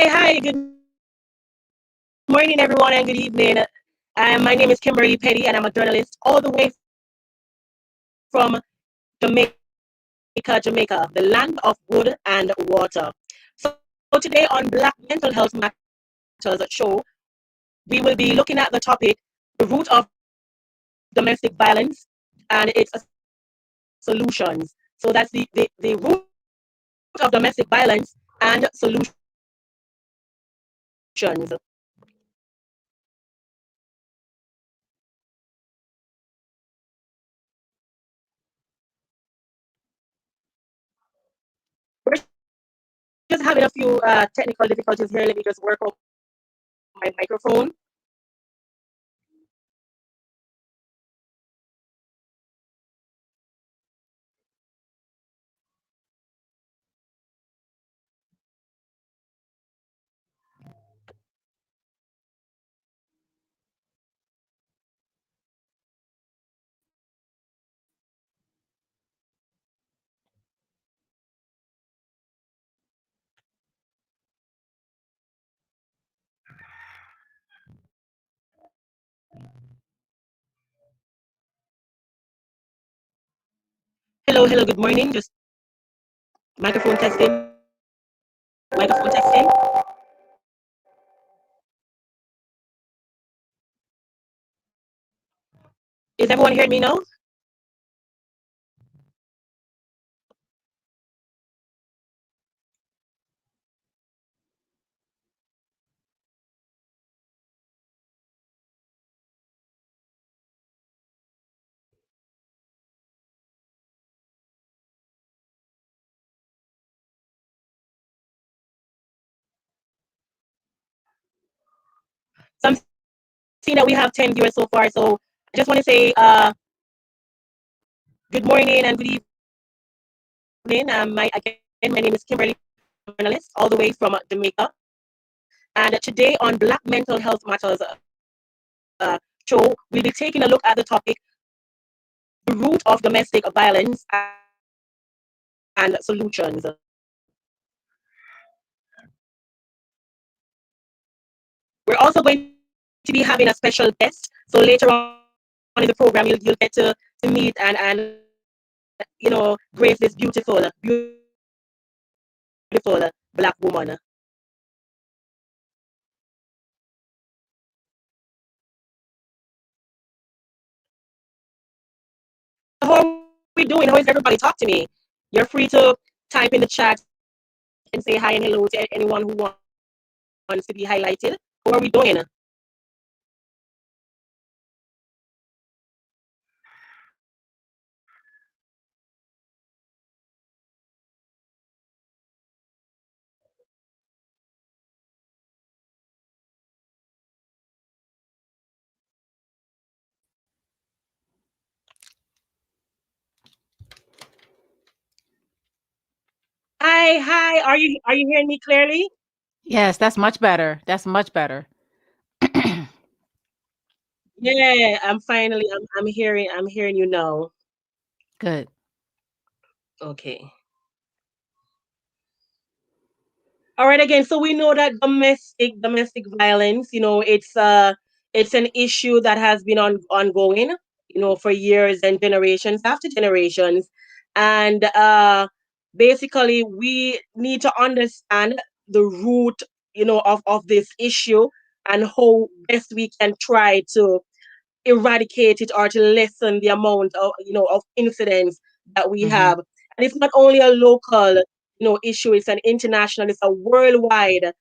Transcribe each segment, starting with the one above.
Hi. Good morning, everyone, and good evening. My name is Kimberly Peddie, and I'm a journalist all the way from Jamaica, the land of wood and water. So today on Black Mental Health Matters show, we will be looking at the topic, the root of domestic violence and its solutions. So that's the root of domestic violence and solutions. We're just having a few technical difficulties here. Let me just work on my microphone. Hello, good morning. Just microphone testing, microphone testing. Is everyone hearing me now? So I'm seeing that we have 10 viewers so far. So I just want to say good morning and good evening. My name is Kimberly Journalist, all the way from Jamaica. And today on Black Mental Health Matters show, we'll be taking a look at the topic, the root of domestic violence and solutions. We're also going to be having a special guest. So later on in the program, you'll get to meet and grace this beautiful Black woman. How are we doing? How is everybody? Talk to me. You're free to type in the chat and say hi and hello to anyone who wants to be highlighted. How are we doing? Hi. Are you hearing me clearly? Yes, that's much better. That's much better. Yeah, I'm hearing you now. Good. Okay. All right, again, so we know that domestic violence, it's an issue that has been ongoing, for years and generations after generations. And basically we need to understand the root, of this issue and how best we can try to eradicate it or to lessen the amount of incidents that we Mhm. have. And it's not only a local, issue, it's an international, it's a worldwide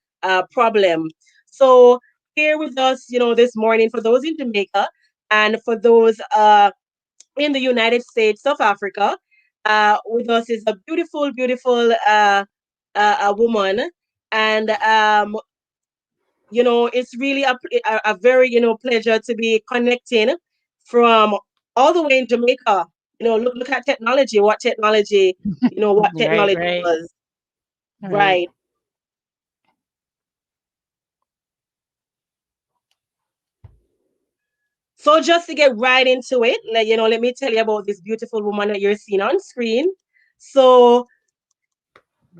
problem. So here with us, this morning, for those in Jamaica and for those in the United States, South Africa, with us is a beautiful a woman. And it's really a very, pleasure to be connecting from all the way in Jamaica. Look at technology, what Right, technology right, does. right. Right. So just to get right into it, let me tell you about this beautiful woman that you're seeing on screen. So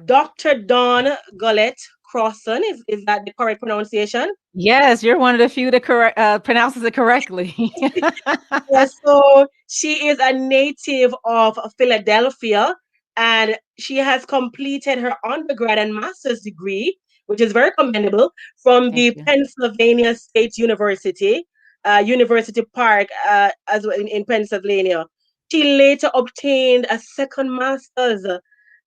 Dr. Dawn Gullett Crossan. Is that the correct pronunciation? Yes, you're one of the few that pronounces it correctly. Yes, so she is a native of Philadelphia, and she has completed her undergrad and master's degree, which is very commendable, from Thank the you. Pennsylvania State University, University Park, as well in Pennsylvania. She later obtained a second master's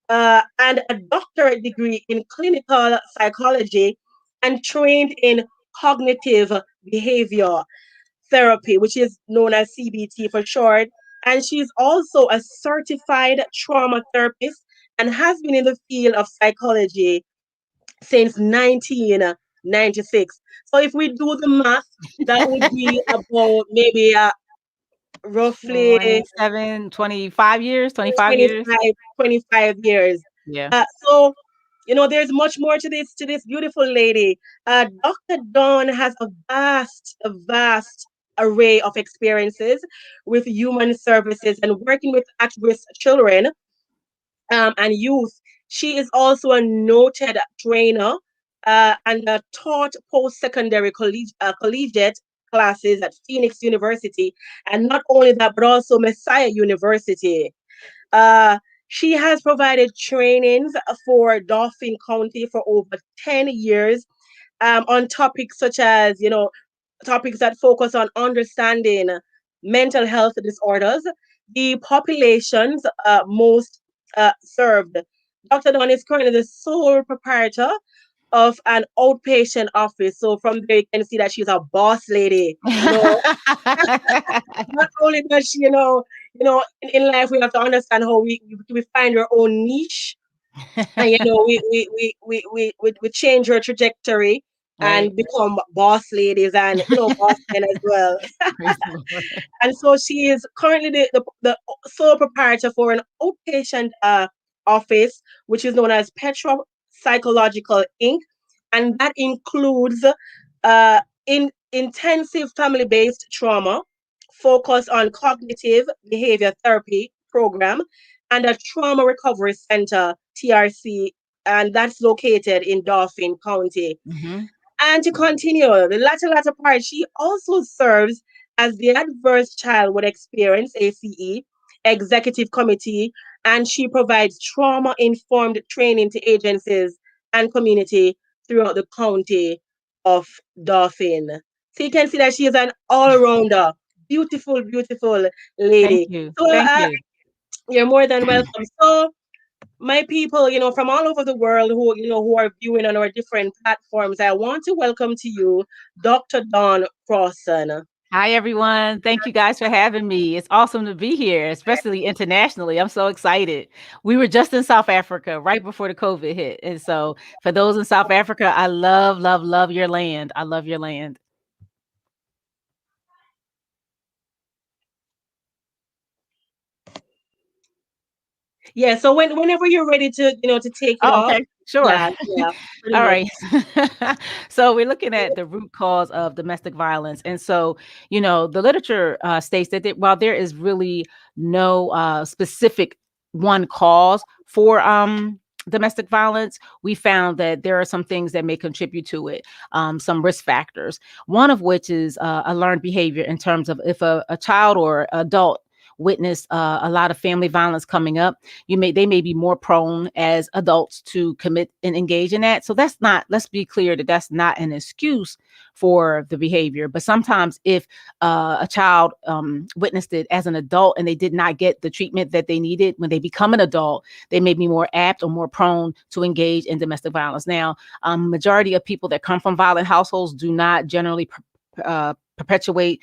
and a doctorate degree in clinical psychology and trained in cognitive behavior therapy, which is known as CBT for short. And she's also a certified trauma therapist and has been in the field of psychology since 1996. So if we do the math, that would be about maybe roughly 25 years, 25 years. 25 years. Yeah. So there's much more to this beautiful lady. Dr. Dawn has a vast array of experiences with human services and working with at-risk children and youth. She is also a noted trainer and taught post-secondary collegiate classes at Phoenix University, and not only that, but also Messiah University. Uh, she has provided trainings for Dauphin County for over 10 years on topics such as, topics that focus on understanding mental health disorders, the populations most served. Dr. Don is currently the sole proprietor of an outpatient office. So from there, you can see that she's a boss lady. Not only does she, in life we have to understand how we find our own niche, and we change our trajectory Right. and become boss ladies and boss men as well. Praise the Lord. And so she is currently the sole proprietor for an outpatient office, which is known as Petra Psychological Inc. And that includes in intensive family-based trauma, focus on cognitive behavior therapy program, and a trauma recovery center, TRC, and that's located in Dauphin County. Hmm. And to continue, the latter part, she also serves as the Adverse Child with Experience ACE Executive Committee, and she provides trauma informed training to agencies and community throughout the county of Dauphin. So you can see that she is an all rounder, beautiful, beautiful Thank lady. you. So Thank you. you're more than welcome. So my people, from all over the world who are viewing on our different platforms, I want to welcome to you Dr. Dawn Crossan. Hi, everyone. Thank you guys for having me. It's awesome to be here, especially internationally. I'm so excited. We were just in South Africa right before the COVID hit. And so, for those in South Africa, I love, love, love your land. I love your land. Yeah, so whenever you're ready to take it Oh, off. okay. Sure. Yeah, yeah, pretty All much. right. So we're looking at the root cause of domestic violence. And so, the literature states that while there is really no specific one cause for domestic violence, we found that there are some things that may contribute to it, some risk factors, one of which is a learned behavior in terms of if a child or adult witnessed a lot of family violence coming up, they may be more prone as adults to commit and engage in that. So let's be clear that that's not an excuse for the behavior. But sometimes if a child witnessed it as an adult and they did not get the treatment that they needed, when they become an adult, they may be more apt or more prone to engage in domestic violence. Now, majority of people that come from violent households do not generally perpetuate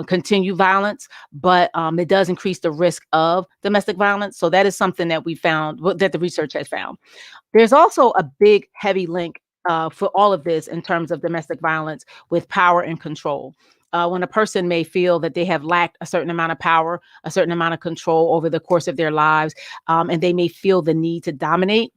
continue violence, but it does increase the risk of domestic violence. So that is something that we found, that the research has found. There's also a big, heavy link for all of this in terms of domestic violence with power and control. When a person may feel that they have lacked a certain amount of power, a certain amount of control over the course of their lives, and they may feel the need to dominate.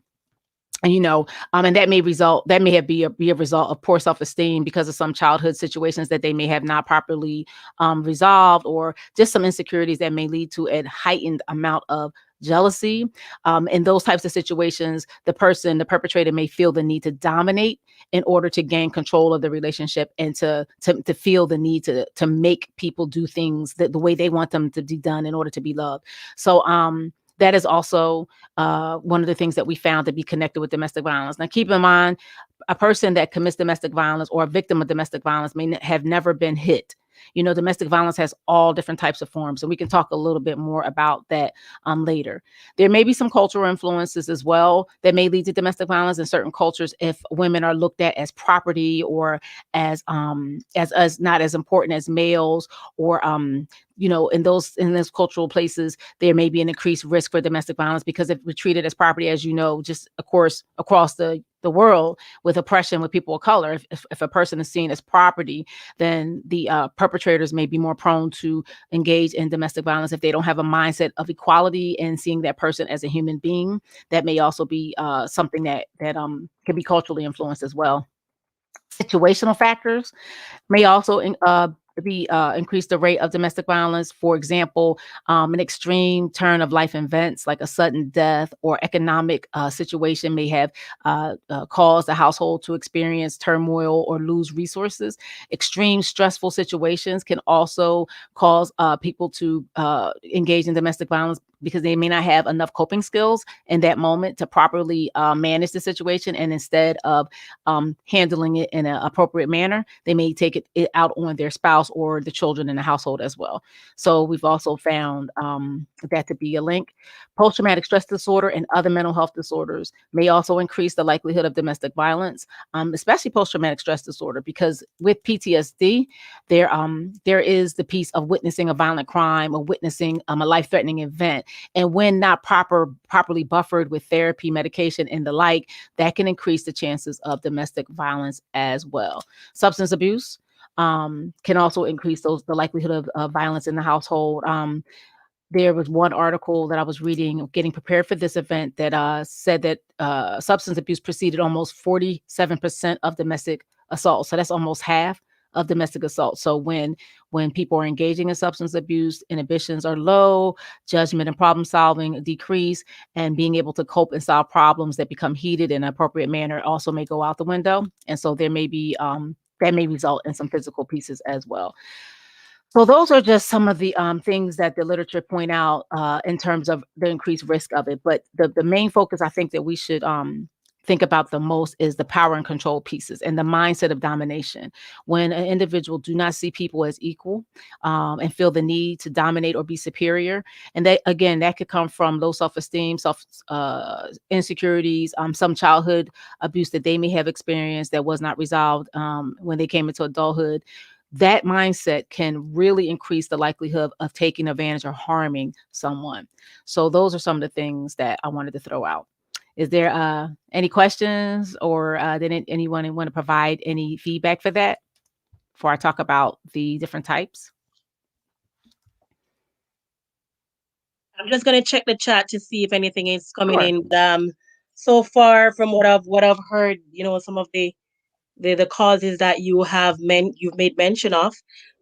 And that may be a result of poor self-esteem because of some childhood situations that they may have not properly resolved, or just some insecurities that may lead to a heightened amount of jealousy. In those types of situations, the perpetrator may feel the need to dominate in order to gain control of the relationship and to feel the need to make people do things the way they want them to be done in order to be loved. So that is also one of the things that we found to be connected with domestic violence. Now, keep in mind, a person that commits domestic violence or a victim of domestic violence may have never been hit. Domestic violence has all different types of forms, and we can talk a little bit more about that later. There may be some cultural influences as well that may lead to domestic violence in certain cultures if women are looked at as property or as not as important as males, or in those cultural places, there may be an increased risk for domestic violence because if we're treated as property, as just of course across the world with oppression with people of color, if a person is seen as property, then the perpetrators may be more prone to engage in domestic violence if they don't have a mindset of equality and seeing that person as a human being. That may also be something that can be culturally influenced as well. Situational factors may also increase the rate of domestic violence. For example, an extreme turn of life events like a sudden death or economic situation may have caused the household to experience turmoil or lose resources. Extreme stressful situations can also cause people to engage in domestic violence because they may not have enough coping skills in that moment to properly manage the situation. And instead of handling it in an appropriate manner, they may take it out on their spouse or the children in the household as well. So we've also found that to be a link. Post-traumatic stress disorder and other mental health disorders may also increase the likelihood of domestic violence, especially post-traumatic stress disorder, because with PTSD, there is the piece of witnessing a violent crime or witnessing a life-threatening event. And when not properly buffered with therapy, medication, and the like, that can increase the chances of domestic violence as well. Substance abuse can also increase the likelihood of violence in the household. There was one article that I was reading, getting prepared for this event, that said that substance abuse preceded almost 47% of domestic assault. So that's almost half of domestic assault. So when people are engaging in substance abuse, inhibitions are low, judgment and problem solving decrease, and being able to cope and solve problems that become heated in an appropriate manner also may go out the window. And so there may be that may result in some physical pieces as well. So those are just some of the things that the literature point out in terms of the increased risk of it. But the main focus I think that we should think about the most is the power and control pieces and the mindset of domination. When an individual do not see people as equal and feel the need to dominate or be superior, and that again that could come from low self-esteem, self insecurities, some childhood abuse that they may have experienced that was not resolved when they came into adulthood. That mindset can really increase the likelihood of taking advantage or harming someone. So those are some of the things that I wanted to throw out. Is there any questions, or did anyone want to provide any feedback for that before I talk about the different types? I'm just gonna check the chat to see if anything is coming Sure. in. So far from what I've heard, some of the causes that you've made mention of,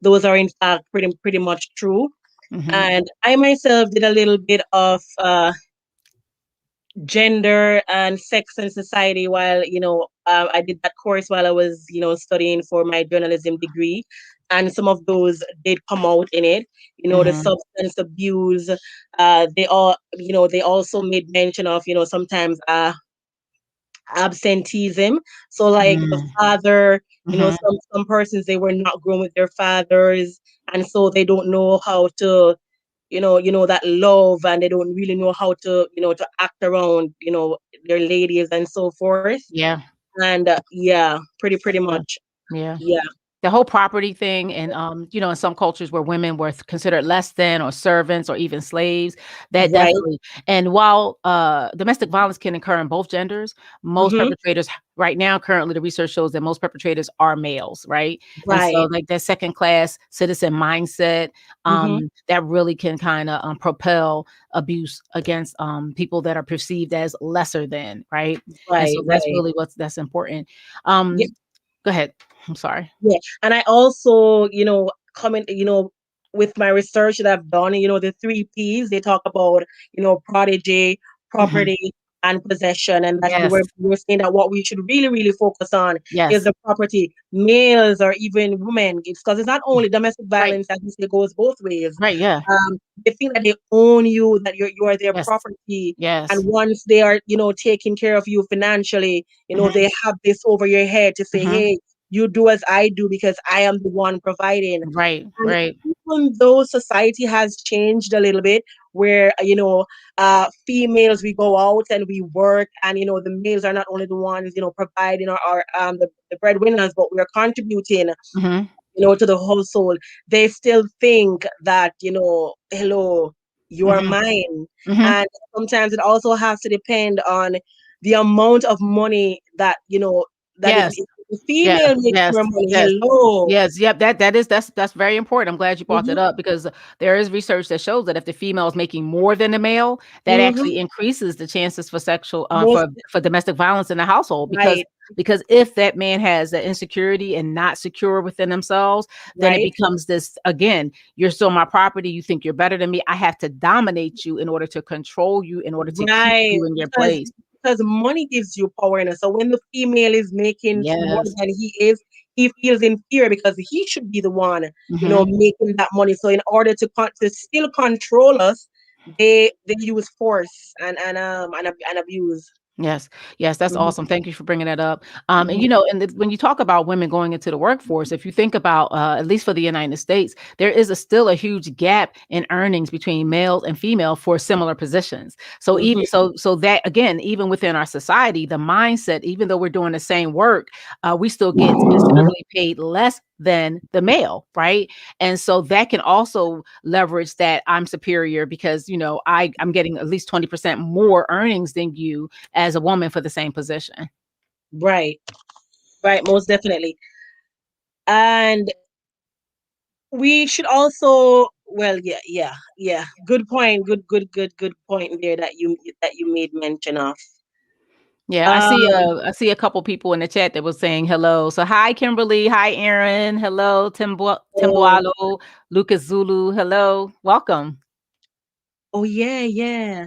those are in fact pretty much true. Hmm. And I myself did a little bit of gender and sex and society while I did that course while I was studying for my journalism degree, and some of those did come out in it. The Hmm. substance abuse, they also made mention of sometimes absenteeism. So like the father, Hmm. some persons, they were not grown with their fathers, and so they don't know how to that love, and they don't really know how to to act around their ladies and so forth. Yeah. And yeah, pretty Yeah. much. Yeah. Yeah. The whole property thing, and in some cultures where women were considered less than or servants or even slaves, that Right. definitely. And while domestic violence can occur in both genders, most Mm-hmm. perpetrators right now, currently the research shows that most perpetrators are males, right? And so Right. like that second class citizen mindset, Mm-hmm. that really can kind of propel abuse against people that are perceived as lesser than, right? And Right. so that's Right. really that's important. Yeah. Go ahead. I'm sorry. Yeah. And I also coming with my research that I've done, the three P's, they talk about, prodigy, Mhm. property, and possession. And that Yes. we're saying that what we should really, really focus on is Yes. the property, males or even women, because it's not only domestic Right. violence, as you say, goes both ways. Right. Yeah. They think that they own you, that you are their Yes. property. And Yes. once they are, taking care of you financially, Mhm. they have this over your head to say, Mhm. hey, you do as I do because I am the one providing. Right. And Right. even though society has changed a little bit, where females, we go out and we work, and the males are not only the ones providing, or the breadwinners, but we are contributing Mhm. to the household. They still think that, hello, you are Mhm. mine. Mhm. And sometimes it also has to depend on the amount of money that, that is, Yes. if the Yeah. female makes Yes. more money, Yes. hello. Yes. Yep. That's very important. I'm glad you brought that Hmm. up because there is research that shows that if the female is making more than the male, that Hmm. actually increases the chances for sexual Most for domestic violence in the household right, because if that man has that insecurity and not secure within themselves, then it right, becomes this again, you're still my property, you think you're better than me. I have to dominate you in order to control you, in order to keep right. you in your Because place. money gives you power. So when the female is making more Yes. than he is, he feels inferior because he should be the one, Hmm. making that money. So in order to still control us, they use force and abuse. Yes, yes, that's Hmm. awesome. Thank you for bringing that up. And Hmm. when you talk about women going into the workforce, if you think about at least for the United States, there is still a huge gap in earnings between males and female for similar positions. So Hmm. even so that again, even within our society, the mindset, even though we're doing the same work, we still get considerably paid less than the male, right? And so that can also leverage that I'm superior because I'm getting at least 20% more earnings than you as a woman for the same position. Right, right, most definitely. And we should also, well, yeah, yeah, yeah. Good point. Good point there that you made mention of. Yeah, Um, I see a couple people in the chat that was saying hello. So hi Kimberly, hi Aaron, hello oh, Timboalo, Lucas Zulu, hello, welcome. oh yeah, yeah.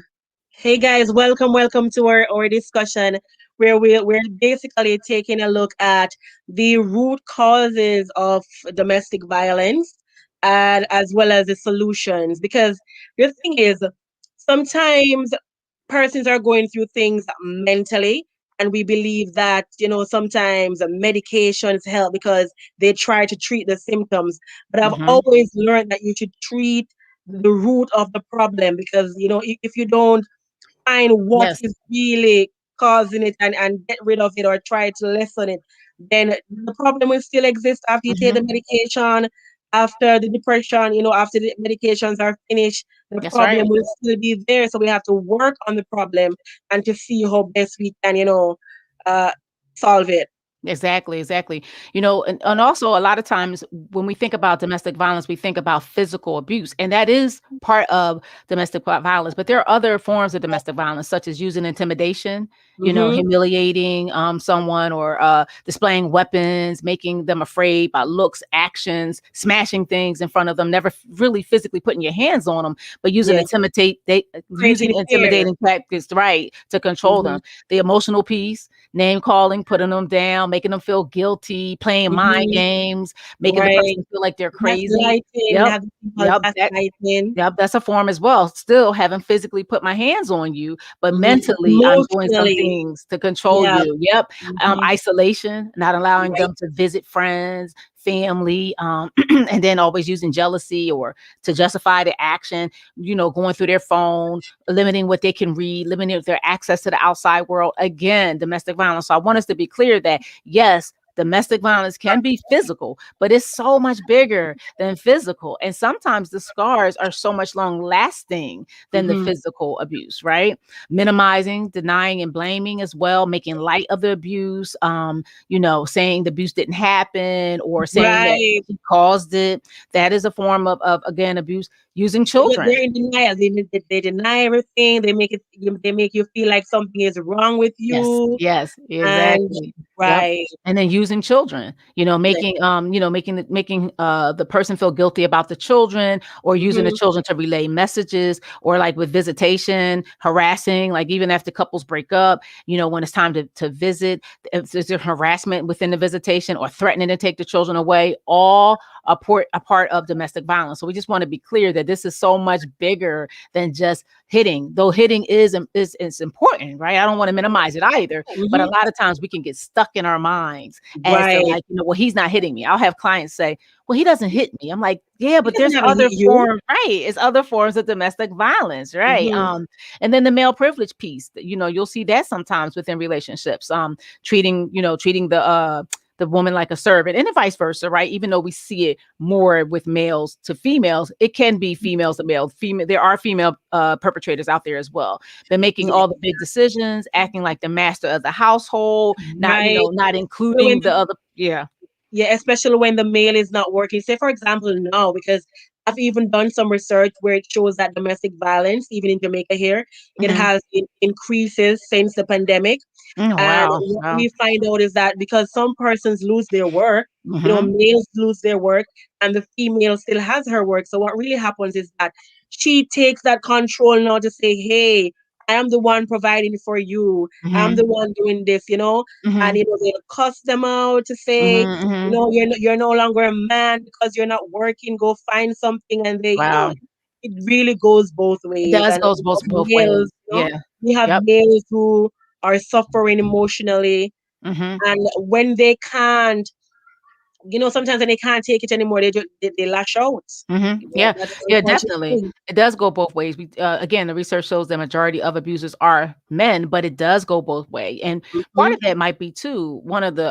Hey guys, welcome to our discussion where we're basically taking a look at the root causes of domestic violence and as well as the solutions. Because the thing is, sometimes persons are going through things mentally, and we believe that sometimes medications help because they try to treat the symptoms, but I've Hmm. always learned that you should treat the root of the problem, because if you don't find what Yes. is really causing it, and get rid of it or try to lessen it, then the problem will still exist after you take the Hmm. medication, after the depression, after the medications are finished, the That's problem right. will still be there. So we have to work on the problem and to see how best we can, uh, solve it. Exactly, exactly. And also a lot of times when we think about domestic violence, we think about physical abuse, and that is part of domestic violence. But there are other forms of domestic violence, such as using intimidation, Mm-hmm. humiliating someone, or displaying weapons, making them afraid by looks, actions, smashing things in front of them, never really physically putting your hands on them, but Yeah, using creating fear. intimidating tactics, right, to control Mm-hmm. them. The emotional piece, name calling, putting them down, making them feel guilty, playing mind Mm-hmm. games, making the Right. person feel like they're crazy. Gaslighting. We Yep. have the people Yep. gaslighting. Yep, that's a form as well. Still haven't physically put my hands on you, but Mm-hmm. mentally I'm doing some Emotionally. things to control Yeah. you. Yep. Mm-hmm. Isolation, not allowing Right. them to visit friends, family, and then always using jealousy or to justify the action, going through their phone, limiting what they can read, limiting their access to the outside world. Again, domestic violence. So I want us to be clear that yes, domestic violence can be physical, but it's so much bigger than physical. And sometimes the scars are so much long lasting than the Mm-hmm. physical abuse, right? Minimizing, denying, and blaming as well, making light of the abuse, saying the abuse didn't happen or saying that Right. he caused it. That is a form of again, abuse. Using children. They're in denial. They deny everything. They make you feel like something is wrong with Yes, you. yes, And exactly. Yep. right. And then using children, Yeah. making the person feel guilty about the children, or using the Mhm. children to relay messages, or like with visitation, harassing, like even after couples break up, when it's time to visit, if there's harassment within the visitation, or threatening to take the children away, all a part of domestic violence. So we just want to be clear that this is so much bigger than just hitting, though hitting is important, right? I don't want to minimize it either, but a Mhm. lot of times we can get stuck in our minds as to, Right. like, well, he's not hitting me. I'll have clients say, well, he doesn't hit me. I'm like, yeah, He but doesn't there's have to hit other you. forms, right? It's other forms of domestic violence, right? Mhm. And then the male privilege piece, you'll see that sometimes within relationships, treating the woman like a servant, and vice versa, right? Even though we see it more with males to females, it can be females to male. Female, there are female perpetrators out there as well. They're making Yeah. all the big decisions, acting like the master of the household, not Right. not When including the other. Yeah. Yeah, especially when the male is not working. Say, for example, now, because I've even done some research where it shows that domestic violence, even in Jamaica here, it Mm-hmm. has increases since the pandemic. And Wow. what Wow. we find out is that because some persons lose their work, Mm-hmm. males lose their work, and the female still has her work. So what really happens is that she takes that control now to say, "Hey, I am the one providing for you. I'm Mm-hmm. the one doing this," and Mm-hmm. they cuss them out to say, Mm-hmm. Mm-hmm. you're no longer a man because you're not working. Go find something, and Wow. it really goes both It ways. does And goes we both have both males, ways. Yeah. we have Yep. males who are suffering emotionally, Mm-hmm. and when they can't, sometimes when they can't take it anymore, they lash out. Yeah, That's the yeah, unfortunate definitely. thing. It does go both ways. Again, the research shows the majority of abusers are men, but it does go both way. And part Hmm. of that might be too. One of the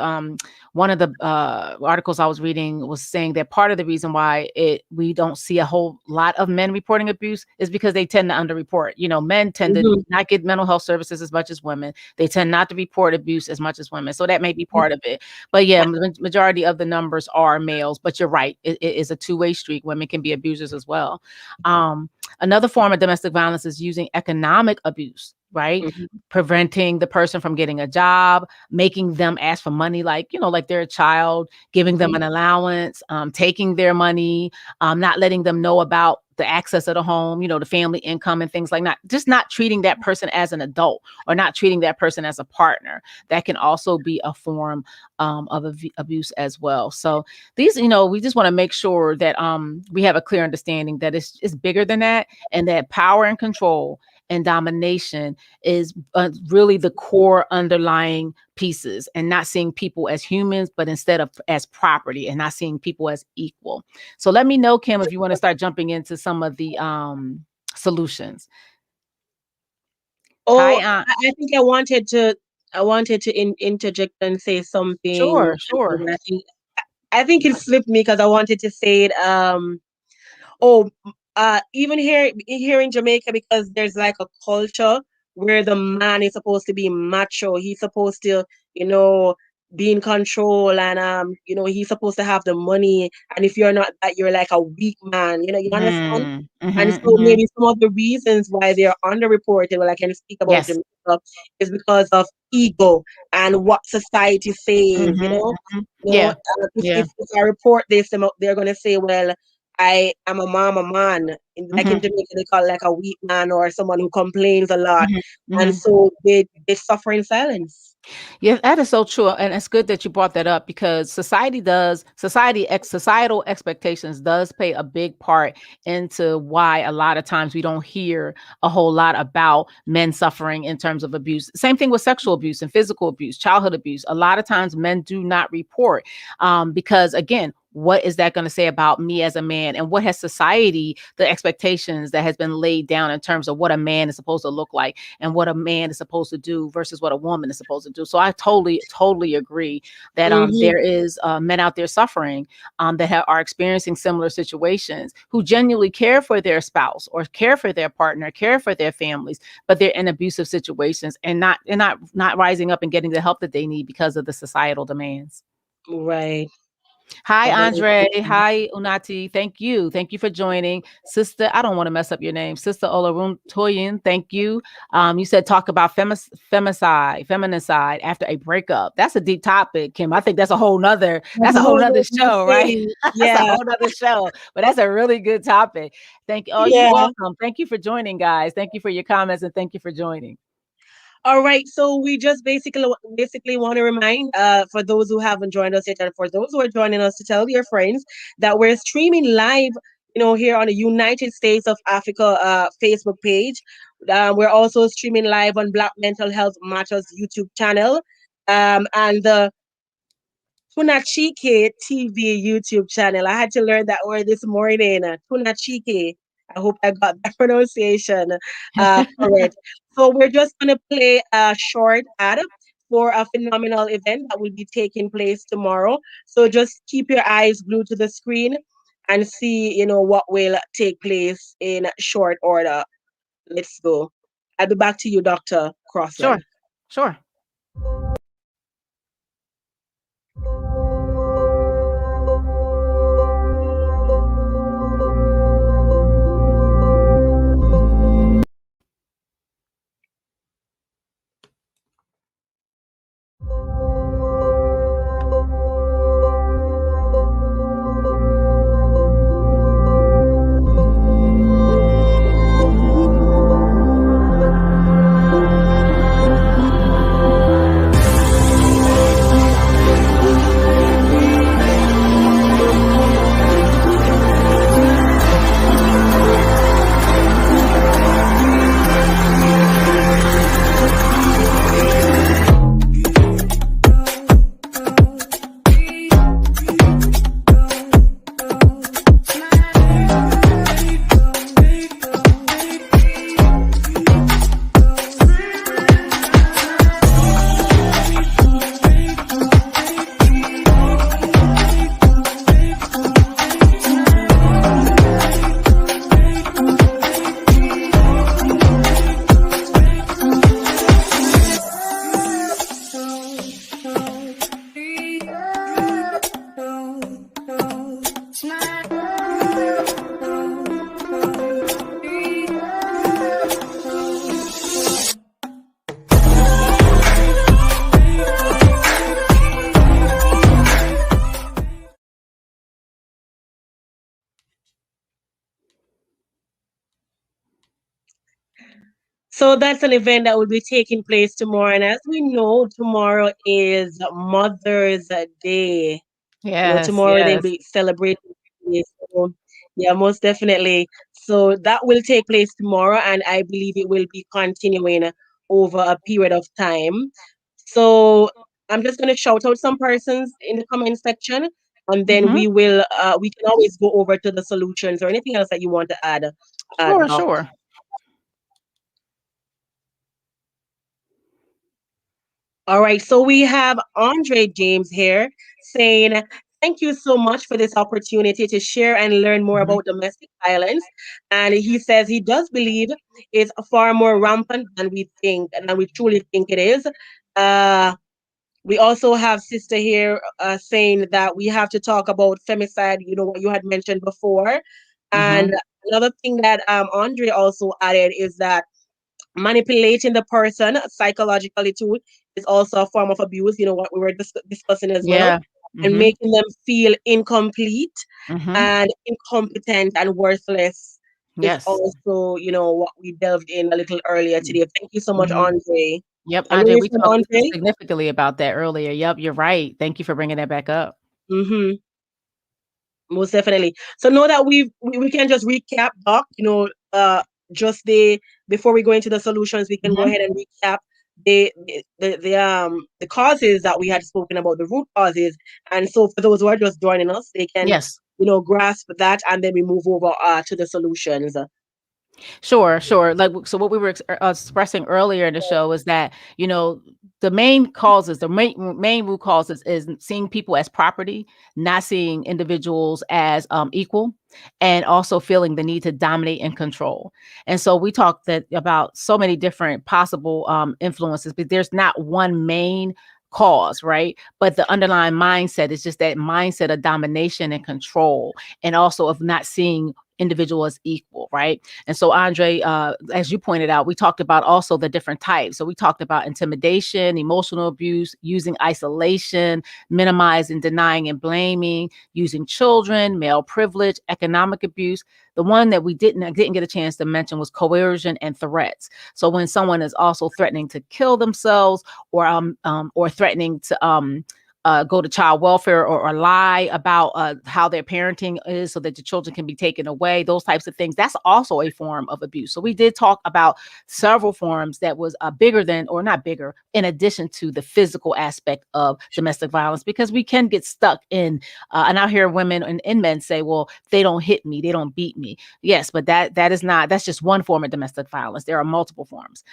articles I was reading was saying that part of the reason why we don't see a whole lot of men reporting abuse is because they tend to underreport. Men tend to Hmm. not get mental health services as much as women. They tend not to report abuse as much as women. So that may be part of it. But yeah, majority of the numbers are males. But you're right; it is a two-way street. Women can be abusers as well. Um, Another form of domestic violence is using economic abuse, right? Hmm. Preventing the person from getting a job, making them ask for money, like they're a child, giving them Hmm. an allowance, taking their money, not letting them know about the access of the home, the family income and things like that. Just not treating that person as an adult, or not treating that person as a partner. That can also be a form of abuse as well. So these, we just want to make sure that we have a clear understanding that it's bigger than that, and that power and control and domination is really the core underlying pieces, and not seeing people as humans, but instead of as property, and not seeing people as equal. So let me know, Kim, if you want to start jumping into some of the solutions. Oh, Hi, Aunt. I think I wanted to interject and say something. Sure, sure. And I think it slipped me because I wanted to say it. Oh, even here in Jamaica, because there's like a culture where the man is supposed to be macho. He's supposed to, you know, be in control, and he's supposed to have the money. And if you're not that, you're like a weak man. You understand? Mm, And mhm, so mhm. maybe some of the reasons why they're underreported, well, I can speak about Yes. Jamaica, is because of ego and what society says. Mhm, mhm. You know, Yeah, if, yeah. if, if I report this, they're gonna say, well, I am a mama man. Like in Mhm, Jamaica, they call it like a weak man or someone who complains a lot, mhm, and mhm. so they suffer in silence. Yeah, that is so true, and it's good that you brought that up, because societal expectations does play a big part into why a lot of times we don't hear a whole lot about men suffering in terms of abuse. Same thing with sexual abuse and physical abuse, childhood abuse. A lot of times men do not report, because again, what is that going to say about me as a man, and what has society, the expectations that has been laid down in terms of what a man is supposed to look like, and what a man is supposed to do versus what a woman is supposed to do. So I totally agree that Hmm. there is men out there suffering, that are experiencing similar situations, who genuinely care for their spouse, or care for their partner, care for their families, but they're in abusive situations, and not rising up and getting the help that they need because of the societal demands. Right. Hi, I believe. Andre. Hi, Unati. Thank you. Thank you for joining. Sister, I don't want to mess up your name. Sister Olarun Toyin, thank you. You said talk about feminicide after a breakup. That's a deep topic, Kim. I think That's that's a a whole whole nother other show, right? thing. That's a Yeah, whole nother show. But that's a really good topic. Thank you. Oh, you're yeah. welcome. Thank you for joining, guys. Thank you for your comments and thank you for joining. All right, so we just basically want to remind for those who haven't joined us yet, and for those who are joining us, to tell your friends that we're streaming live, here on the United States of Africa Facebook page. We're also streaming live on Black Mental Health Matters YouTube channel, and the Tunachike TV YouTube channel. I had to learn that word this morning. Tunachike. I hope I got that pronunciation correct. So we're just going to play a short ad for a phenomenal event that will be taking place tomorrow. So just keep your eyes glued to the screen and see, what will take place in short order. Let's go. I'll be back to you, Dr. Sure. Crossland. Sure. So that's an event that will be taking place tomorrow. And as we know, tomorrow is Mother's Day. Yes, Tomorrow they'll yes. be celebrating. This. So, yeah, most definitely. So that will take place tomorrow, and I believe it will be continuing over a period of time. So I'm just going to shout out some persons in the comment section, and then Hmm. we can always go over to the solutions or anything else that you want to add, Sure, Doc. sure. All right, so we have Andre James here saying, thank you so much for this opportunity to share and learn more Mhm. about domestic violence. And he says he does believe it's far more rampant than we think, and than we truly think it is. Uh, we also have Sister here saying that we have to talk about femicide, what you had mentioned before. And Mhm. another thing that Andre also added is that manipulating the person psychologically too is also a form of abuse, what we were discussing as well, Yeah. and Mhm. making them feel incomplete Mhm. and incompetent and worthless is Yes. also, what we delved in a little earlier today. Thank you so much, Mhm. Andre. Yep, And where are Andre, you we from, talked Andre? significantly about that earlier. Yep, you're right. Thank you for bringing that back up. Mm-hmm. Most definitely. So know that we can just recap, Doc. Just the before we go into the solutions, we can go Mhm. ahead and recap the causes that we had spoken about, the root causes. And so for those who are just joining us, they can Yes. grasp that, and then we move over to the solutions. Sure, sure. Like, so what we were expressing earlier in the show is that, the main causes, the main root causes is seeing people as property, not seeing individuals as equal, and also feeling the need to dominate and control. And so we talked about so many different possible influences, but there's not one main cause, right? But the underlying mindset is just that mindset of domination and control, and also of not seeing individual as equal, right? And so, Andre, as you pointed out, we talked about also the different types. So we talked about intimidation, emotional abuse, using isolation, minimizing, denying, and blaming, using children, male privilege, economic abuse. The one that we didn't get a chance to mention was coercion and threats. So when someone is also threatening to kill themselves, or threatening to go to child welfare, or lie about how their parenting is so that the children can be taken away, those types of things, that's also a form of abuse. So we did talk about several forms that was bigger than, or not bigger, in addition to the physical aspect of domestic violence, because we can get stuck in, and I hear women and men say, well, they don't hit me, they don't beat me. Yes, but that is not, that's just one form of domestic violence. There are multiple forms.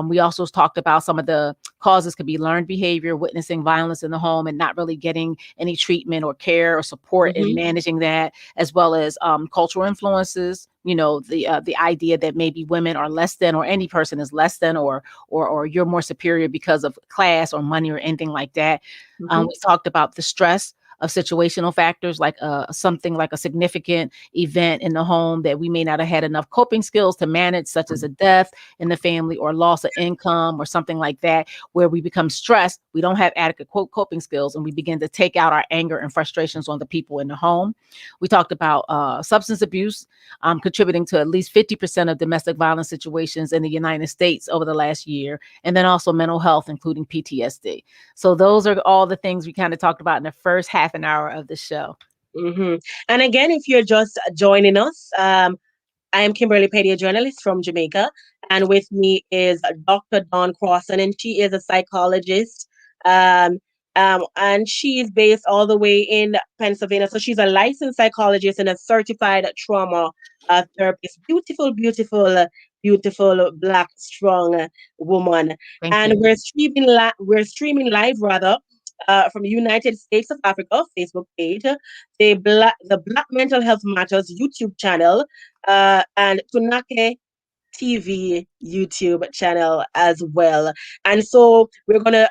We also talked about some of the causes could be learned behavior, witnessing violence in the home and not really getting any treatment or care or support in Mm-hmm. managing that, as well as cultural influences. The idea that maybe women are less than, or any person is less than, or you're more superior because of class or money or anything like that. Mm-hmm. We talked about the stress of situational factors, like something like a significant event in the home that we may not have had enough coping skills to manage, such as a death in the family or loss of income or something like that, where we become stressed, we don't have adequate coping skills, and we begin to take out our anger and frustrations on the people in the home. We talked about substance abuse, contributing to at least 50% of domestic violence situations in the United States over the last year, and then also mental health, including PTSD. So those are all the things we kind of talked about in the first half an hour of the show. Mm-hmm. And again, if you're just joining us, I am Kimberly Peddie, a journalist from Jamaica, and with me is Dr. Dawn Crossan, and she is a psychologist. Um, and she is based all the way in Pennsylvania. So she's a licensed psychologist and a certified trauma therapist. Beautiful, beautiful, beautiful, black, strong woman. Thank And you. we're streaming live rather. From the United States of Africa Facebook page, the Black Mental Health Matters YouTube channel, and Tunake TV YouTube channel as well. And so we're gonna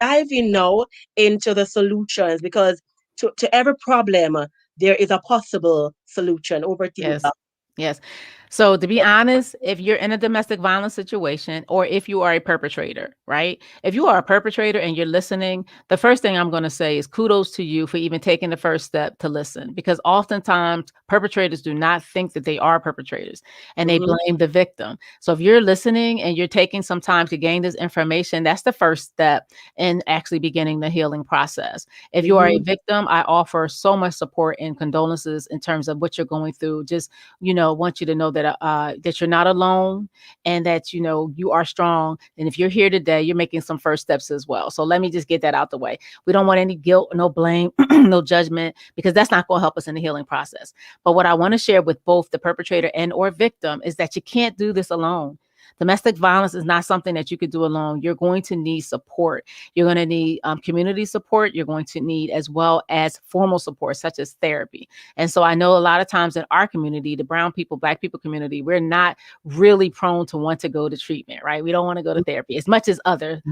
dive in now into the solutions, because to every problem there is a possible solution. Over to you, Yes. Doc. Yes. So to be honest, if you're in a domestic violence situation, or if you are a perpetrator, right? If you are a perpetrator and you're listening, the first thing I'm going to say is kudos to you for even taking the first step to listen, because oftentimes perpetrators do not think that they are perpetrators, and they Mm-hmm, blame the victim. So if you're listening and you're taking some time to gain this information, that's the first step in actually beginning the healing process. If you are a mm-hmm, victim, I offer so much support and condolences in terms of what you're going through. Just, want you to know that you're not alone, and that you are strong. And if you're here today, you're making some first steps as well. So let me just get that out the way. We don't want any guilt, no blame, no judgment, because that's not going to help us in the healing process. But what I want to share with both the perpetrator and or victim is that you can't do this alone. Domestic violence is not something that you could do alone. You're going to need support. You're going to need community support. You're going to need, as well as formal support, such as therapy. And so I know a lot of times in our community, the brown people, black people community, we're not really prone to want to go to treatment, right? We don't want to go to therapy as much as others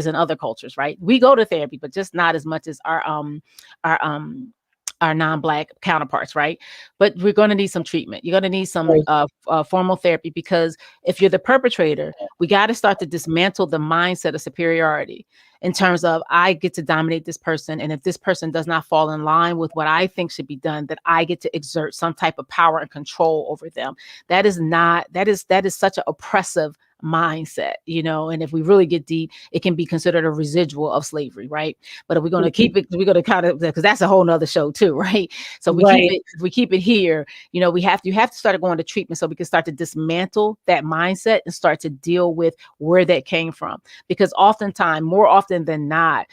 in other cultures, right? We go to therapy, but just not as much as our our non-black counterparts, right? But we're going to need some treatment. You're going to need some right. formal therapy, because if you're the perpetrator, we got to start to dismantle the mindset of superiority, in terms of, I get to dominate this person, and if this person does not fall in line with what I think should be done, that I get to exert some type of power and control over them. That is such an oppressive mindset, and if we really get deep, it can be considered a residual of slavery, right? But if we're going to Mhm. keep it, we're going to kind of, because that's a whole nother show too, right? So we keep Right. it, if we keep it here, you have to start going to treatment, so we can start to dismantle that mindset and start to deal with where that came from. Because oftentimes, more often than not,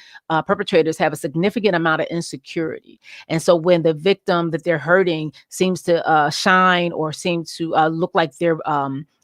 perpetrators have a significant amount of insecurity. And so when the victim that they're hurting seems to shine, or seem to look like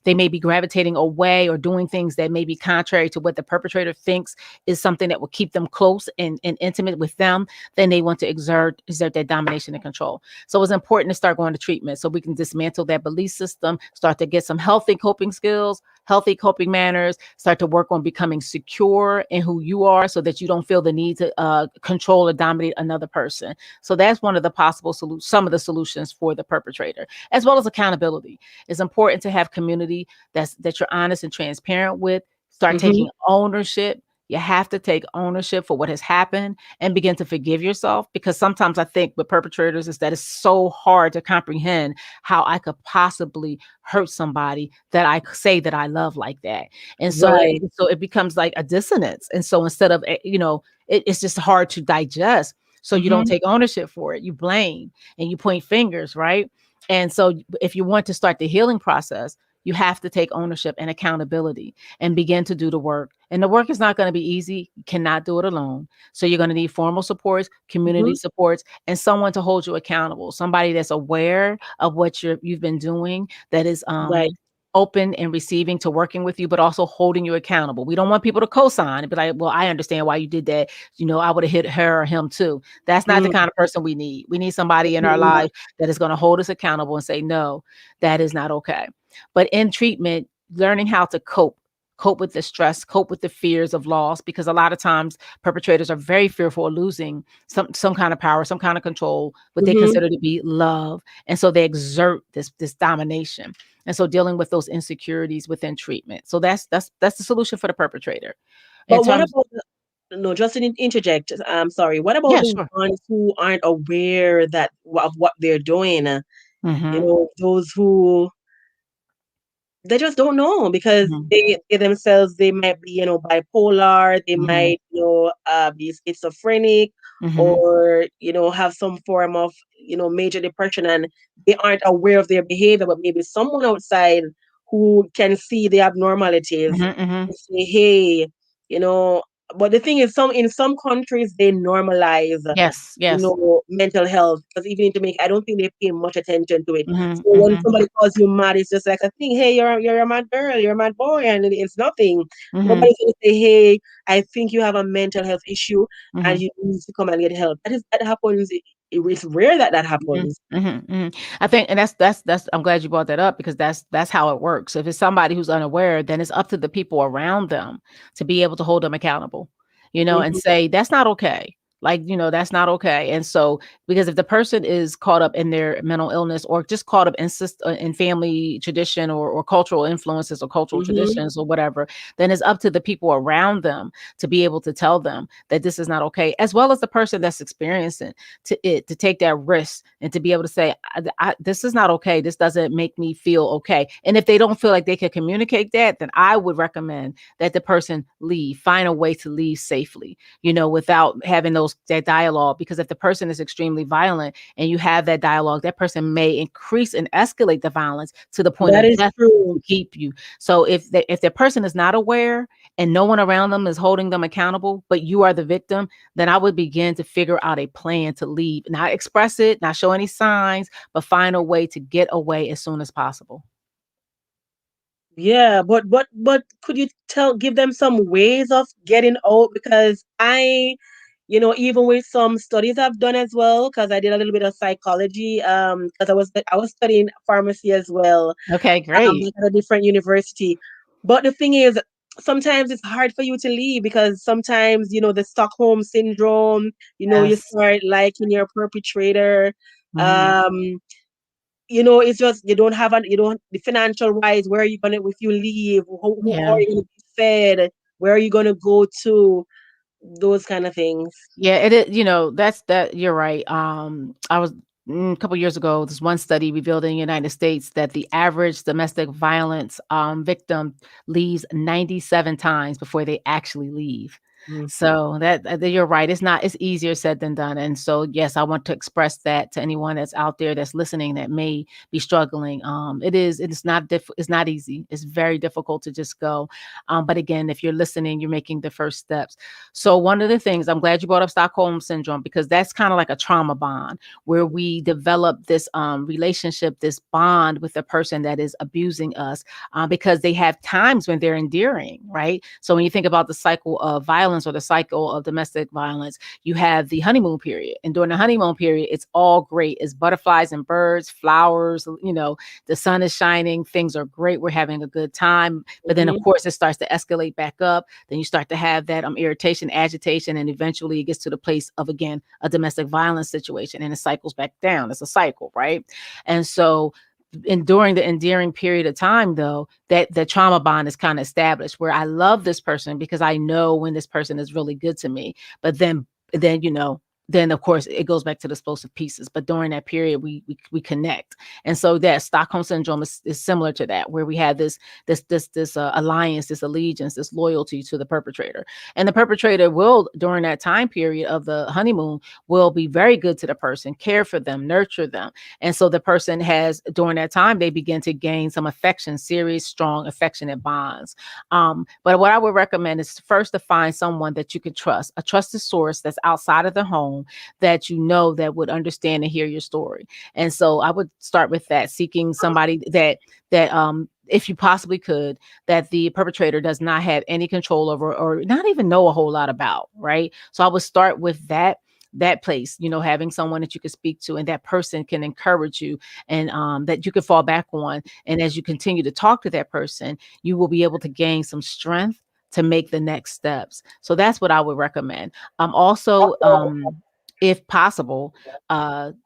they may be gravitating away, or doing things that may be contrary to what the perpetrator thinks is something that will keep them close and intimate with them, then they want to exert that domination and control. So it's important to start going to treatment, so we can dismantle that belief system, start to get some healthy coping skills, healthy coping manners, start to work on becoming secure in who you are so that you don't feel the need to control or dominate another person. So that's one of the possible solutions, some of the solutions for the perpetrator, as well as accountability. It's important to have community that you're honest and transparent with. Start Mhm. taking ownership. You have to take ownership for what has happened and begin to forgive yourself, because sometimes I think with perpetrators is that it's so hard to comprehend how I could possibly hurt somebody that I say that I love like that. And so Right. it becomes like a dissonance. And so instead of it's just hard to digest. So you don't Mhm. take ownership for it. You blame and you point fingers, right? And so if you want to start the healing process, you have to take ownership and accountability and begin to do the work. And the work is not going to be easy. You cannot do it alone. So you're going to need formal supports, community Mhm. supports, and someone to hold you accountable. Somebody that's aware of what you've been doing, that is Right. open and receiving to working with you, but also holding you accountable. We don't want people to co-sign and be like, well, I understand why you did that. I would have hit her or him too. That's not the Mm. kind of person we need. We need somebody in our Definitely not. life that is going to hold us accountable and say, no, that is not okay. But in treatment, learning how to cope with the stress, cope with the fears of loss, because a lot of times perpetrators are very fearful of losing some kind of power, some kind of control, what they Mhm. consider to be love. And so they exert this domination. And so dealing with those insecurities within treatment. So that's the solution for the perpetrator. In But what terms, about no, just to interject. Sorry. What about yeah, the sure. ones who aren't aware that of what they're doing? Hmm. Those who they just don't know because Hmm. they themselves they might be bipolar, they Hmm. might be schizophrenic, Hmm. or have some form of major depression, and they aren't aware of their behavior, but maybe someone outside who can see the abnormalities Hmm. Hmm. say, hey, you know but the thing is, in some countries they normalize Yes, yes. mental health, because even in Jamaica, I don't think they pay much attention to it. Hmm. So when Hmm. somebody calls you mad, it's just like a thing. Hey, you're a mad girl, you're a mad boy, and it's nothing. Hmm. Nobody's gonna say, hey, I think you have a mental health issue and Hmm. you need to come and get help. That happens. It's rare that Mhm, happens. mhm, mhm. I think, and that's. I'm glad you brought that up, because that's how it works. If it's somebody who's unaware, then it's up to the people around them to be able to hold them accountable, and Mhm, say that's not okay. Like, that's not okay. And so, because if the person is caught up in their mental illness, or just caught up in family tradition, or cultural influences or cultural mhm. traditions or whatever, then it's up to the people around them to be able to tell them that this is not okay, as well as the person that's experiencing to take that risk and to be able to say, this is not okay. This doesn't make me feel okay. And if they don't feel like they can communicate that, then I would recommend that the person leave, find a way to leave safely, without having that dialogue. Because if the person is extremely violent and you have that dialogue, that person may increase and escalate the violence to the point That of is death true. to keep you. So if the person is not aware and no one around them is holding them accountable, but you are the victim, then I would begin to figure out a plan to leave, not express it, not show any signs, but find a way to get away as soon as possible. Yeah, but could you give them some ways of getting out? Because even with some studies I've done as well, because I did a little bit of psychology, because I was studying pharmacy as well, Okay, great. at a different university. But the thing is, sometimes it's hard for you to leave because sometimes, the Stockholm syndrome, you Yes. start liking your perpetrator. Mhm. Um, it's just you don't the financial wise, where are you gonna if you leave, how Yeah. are you gonna be fed? Where are you gonna go to? Those kind of things. Yeah, it is, you're right. I was a couple years ago, this one study revealed in the United States that the average domestic violence victim leaves 97 times before they actually leave. Mm. So that you're right. It's easier said than done. And so, yes, I want to express that to anyone that's out there that's listening that may be struggling. It's not easy. It's very difficult to just go. But again, if you're listening, you're making the first steps. So one of the things, I'm glad you brought up Stockholm syndrome, because that's kind of like a trauma bond where we develop this relationship, this bond with the person that is abusing us, because they have times when they're endearing, right? So when you think about the cycle of violence violence or the cycle of domestic violence, you have the honeymoon period. And during the honeymoon period, it's all great. It's butterflies and birds, flowers, the sun is shining, things are great. We're having a good time. But then, of Mm-hmm. course, it starts to escalate back up. Then you start to have that irritation, agitation, and eventually it gets to the place of, again, a domestic violence situation, and it cycles back down. It's a cycle, right? And so, and during the endearing period of time, though, that the trauma bond is kind of established, where I love this person because I know when this person is really good to me. But then then of course it goes back to the explosive pieces. But during that period, we connect, and so that Stockholm syndrome is similar to that, where we have this alliance, this allegiance, this loyalty to the perpetrator, and the perpetrator will, during that time period of the honeymoon, will be very good to the person, care for them, nurture them. And so the person has, during that time, they begin to gain some affection, serious, strong, affectionate bonds. But what I would recommend is first to find someone that you can trust, a trusted source that's outside of the home that that would understand and hear your story. And so I would start with that, seeking somebody that if you possibly could, that the perpetrator does not have any control over or not even know a whole lot about, right? So I would start with that place, having someone that you can speak to and that person can encourage you, and that you can fall back on. And as you continue to talk to that person, you will be able to gain some strength to make the next steps. So that's what I would recommend. Also, if possible,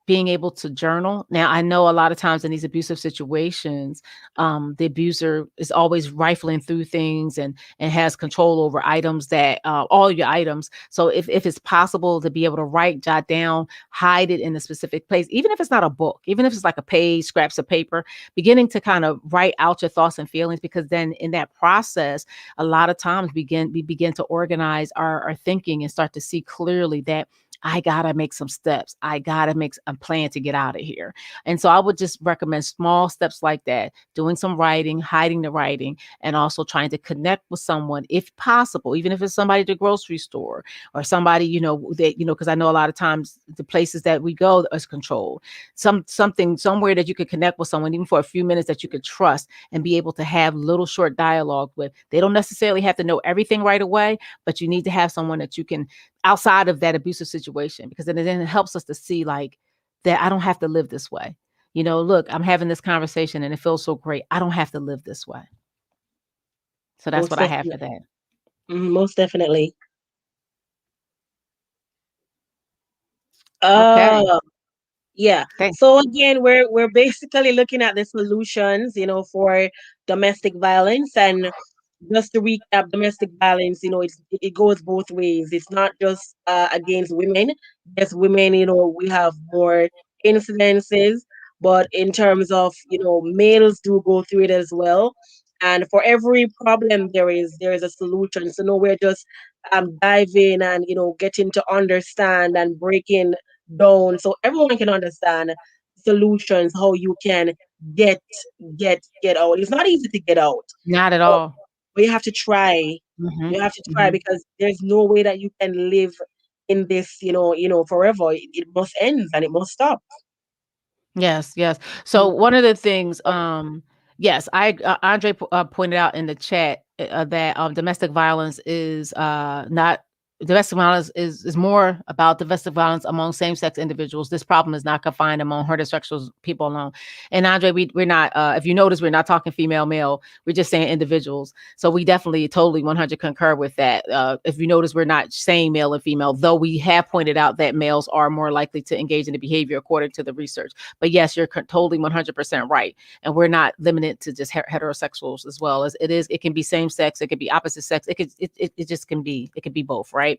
being able to journal. Now, I know a lot of times in these abusive situations, the abuser is always rifling through things and has control over items, that all your items. So if it's possible to be able to write, jot down, hide it in a specific place, even if it's not a book, even if it's like a page, scraps of paper, beginning to kind of write out your thoughts and feelings, because then in that process, a lot of times we begin to organize our thinking and start to see clearly that I gotta make some steps. I gotta make a plan to get out of here. And so I would just recommend small steps like that, doing some writing, hiding the writing, and also trying to connect with someone if possible, even if it's somebody at the grocery store or somebody, because I know a lot of times the places that we go is controlled. Something somewhere that you could connect with someone, even for a few minutes, that you could trust and be able to have little short dialogue with. They don't necessarily have to know everything right away, but you need to have someone that you can, outside of that abusive situation, because then it helps us to see like that I don't have to live this way. Look, I'm having this conversation and it feels so great. I don't have to live this way. So that's Most what I have for definitely. that. Most definitely. Okay. Uh, Yeah. Thanks. So again, we're basically looking at the solutions, for domestic violence. And just to recap, domestic violence, it goes both ways. It's not just against women. Yes, women, we have more incidences, but in terms of, males do go through it as well. And for every problem there is a solution. So no, we're just diving and getting to understand and breaking down so everyone can understand solutions, how you can get get out. It's not easy to get out, Not at but all. you have to try. Hmm. You have to try, Hmm. because there's no way that you can live in this, forever. It must end and it must stop. Yes, yes. So one of the things, yes, Andre pointed out in the chat that domestic violence is not domestic violence is more about domestic violence among same-sex individuals. This problem is not confined among heterosexual people alone. And Andre, we're not. If you notice, we're not talking female male. We're just saying individuals. So we definitely totally 100 concur with that. If you notice, we're not saying male and female, though we have pointed out that males are more likely to engage in the behavior according to the research. But yes, you're totally 100% right. And we're not limited to just heterosexuals as well as it is. It can be same sex. It could be opposite sex. It just can be, it could be both. Right.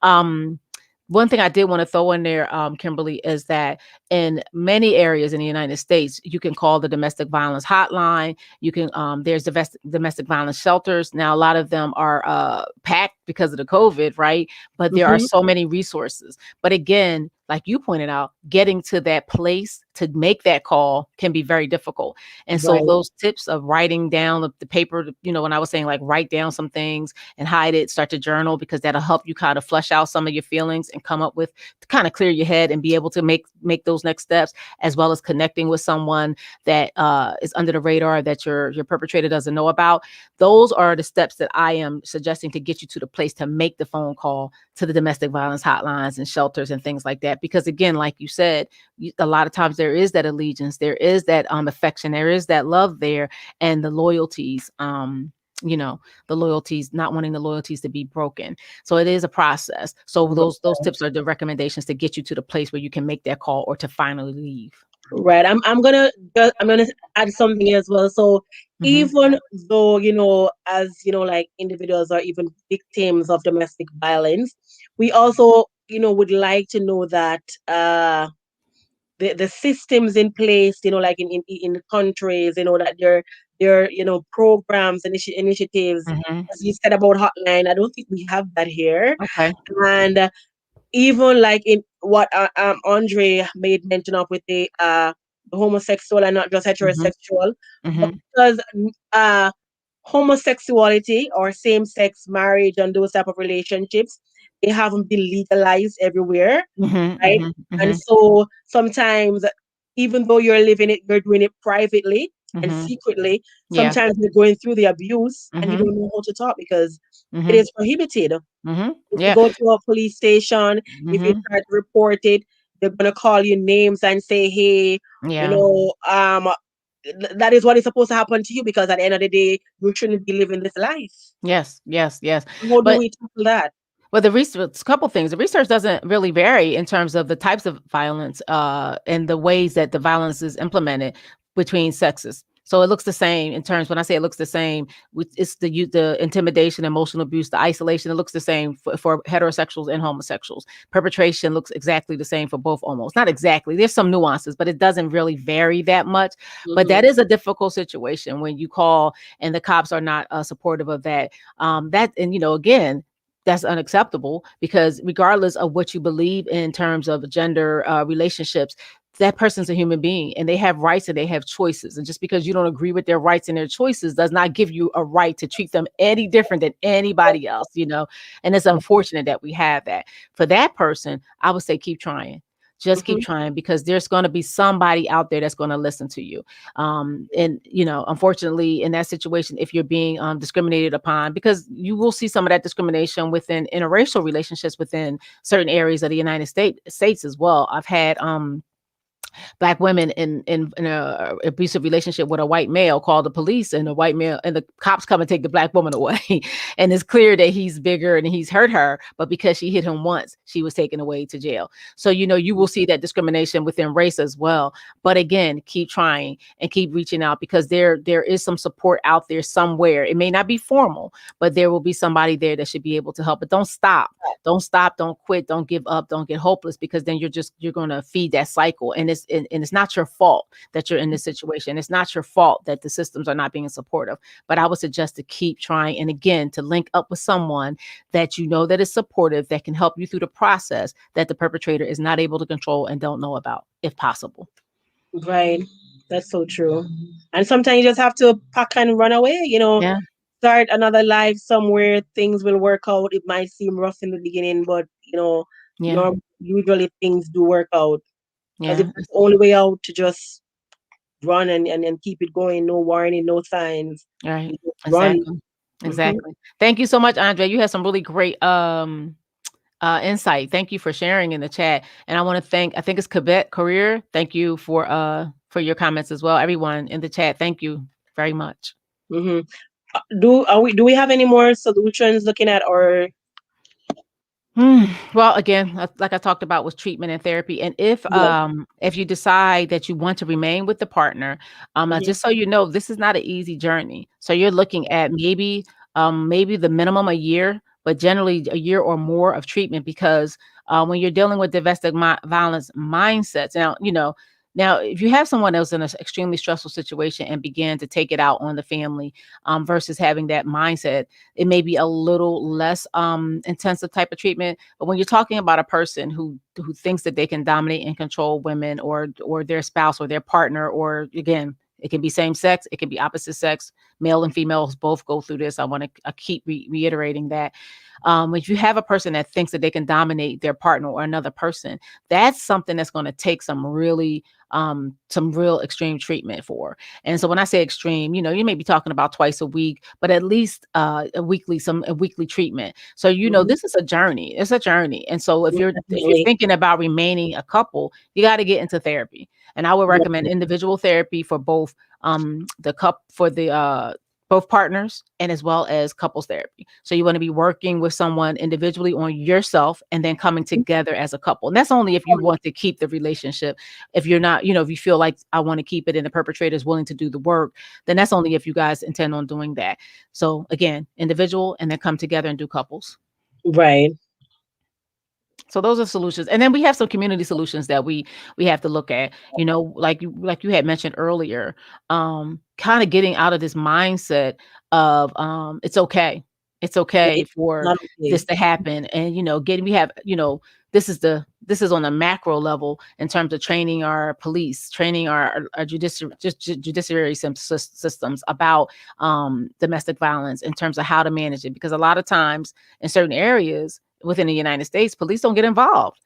Um, One thing I did want to throw in there, Kimberly, is that in many areas in the United States, you can call the domestic violence hotline. You can, there's domestic violence shelters. Now, a lot of them are packed because of the COVID, right? But there are Hmm. so many resources. But again, like you pointed out, getting to that place to make that call can be very difficult. And so Right. those tips of writing down the paper, when I was saying like write down some things and hide it, start to journal, because that'll help you kind of flush out some of your feelings and come up with, to kind of clear your head and be able to make those next steps, as well as connecting with someone that is under the radar that your perpetrator doesn't know about. Those are the steps that I am suggesting to get you to the place to make the phone call to the domestic violence hotlines and shelters and things like that. Because again, like you said, a lot of times there is that allegiance, there is that affection, there is that love there, and the loyalties, you know, the loyalties, not wanting the loyalties to be broken. So it is a process. So those tips are the recommendations to get you to the place where you can make that call or to finally leave. Right. I'm gonna add something as well. So Mm-hmm. even though, as like individuals or even victims of domestic violence, we also, would like to know that the systems in place, like in countries, that there programs, initiatives, Mm-hmm. as you said about hotline. I don't think we have that here. Okay. And even like in what Andre made mention of with the homosexual and not just Mm-hmm. heterosexual, but Mm-hmm. because uh, homosexuality or same-sex marriage and those type of relationships, they haven't been legalized everywhere, Mm-hmm. right? Mm-hmm. And Mm-hmm. so sometimes, even though you're living it, you're doing it privately and Mm-hmm. secretly. Yeah. Sometimes you're going through the abuse and you Mm-hmm. don't know how to talk because it Mm-hmm. is prohibited. Mm-hmm. If you Yeah. go to a police station, if you Mm-hmm. try to report it, they're gonna call you names and say, "Hey, you Yeah. know, um, that is what is supposed to happen to you because at the end of the day, you shouldn't be living this life." Yes. Yes. Yes. How do But we tackle that? Well, the research, a couple things. The research doesn't really vary in terms of the types of violence and the ways that the violence is implemented between sexes. So it looks the same in terms. When I say it looks the same, it's the intimidation, emotional abuse, the isolation. It looks the same for heterosexuals and homosexuals. Perpetration looks exactly the same for both. Almost not exactly. There's some nuances, but it doesn't really vary that much. But Mm-hmm. that is a difficult situation when you call and the cops are not supportive of that. That and again, that's unacceptable because regardless of what you believe in terms of gender relationships, that person's a human being and they have rights and they have choices. And just because you don't agree with their rights and their choices does not give you a right to treat them any different than anybody else. And it's unfortunate that we have that. For that person, I would say keep trying. Just keep Mm-hmm. trying because there's going to be somebody out there that's going to listen to you. And unfortunately, in that situation, if you're being discriminated upon, because you will see some of that discrimination within interracial relationships within certain areas of the United States as well. I've had Black women in a abusive relationship with a white male call the police, and the white male and the cops come and take the Black woman away. And it's clear that he's bigger and he's hurt her, but because she hit him once, she was taken away to jail. So you will see that discrimination within race as well. But again, keep trying and keep reaching out because there is some support out there somewhere. It may not be formal, but there will be somebody there that should be able to help. But don't stop. Don't stop, don't quit, don't give up, don't get hopeless, because then you're going to feed that cycle. And it's not your fault that you're in this situation. It's not your fault that the systems are not being supportive. But I would suggest to keep trying, and again, to link up with someone that you know that is supportive, that can help you through the process that the perpetrator is not able to control and don't know about, if possible. Right. That's so true. And sometimes you just have to pack and run away, Yeah, start another life somewhere. Things will work out. It might seem rough in the beginning, but yeah, usually things do work out. Because if yeah. it's the only way out to just run and keep it going, no warning, no signs, Right. you just run. Exactly. Hmm. Exactly. Thank you so much, Andre. You had some really great insight. Thank you for sharing in the chat. And I want to thank, I think it's Quebec Career. Thank you for your comments as well. Everyone in the chat, thank you very much. Hmm. Do we have any more solutions looking at or Well, again, like I talked about with treatment and therapy, and yeah. if you decide that you want to remain with the partner, Hmm. just so you know, this is not an easy journey. So you're looking at maybe the minimum a year, but generally a year or more of treatment because when you're dealing with domestic violence mindsets, now if you have someone else in an extremely stressful situation and begin to take it out on the family versus having that mindset, it may be a little less intensive type of treatment. But when you're talking about a person who thinks that they can dominate and control women or their spouse or their partner, or again, It can be same sex, it can be opposite sex, male and females both go through this. I want to keep reiterating that. If you have a person that thinks that they can dominate their partner or another person, that's something that's going to take some real extreme treatment for. And so when I say extreme, you may be talking about twice a week, but at least a weekly treatment. So Mhm. this is a journey. It's a journey. And so if Most you're definitely. thinking about remaining a couple, you got to get into therapy. And I would recommend Right. individual therapy for both the cup for the both partners and as well as couples therapy. So you want to be working with someone individually on yourself and then coming together as a couple. And that's only if you want to keep the relationship. If you're not, if you feel like I want to keep it and the perpetrator is willing to do the work, then that's only if you guys intend on doing that. So again, individual and then come together and do couples. Right. So those are solutions. And then we have some community solutions that we have to look at, like you had mentioned earlier, kind of getting out of this mindset of it's okay. It's okay Right. for Not this okay. to happen. And getting we have, this is on a macro level in terms of training our police, training our judiciary systems about domestic violence in terms of how to manage it. Because a lot of times in certain areas within the United States, police don't get involved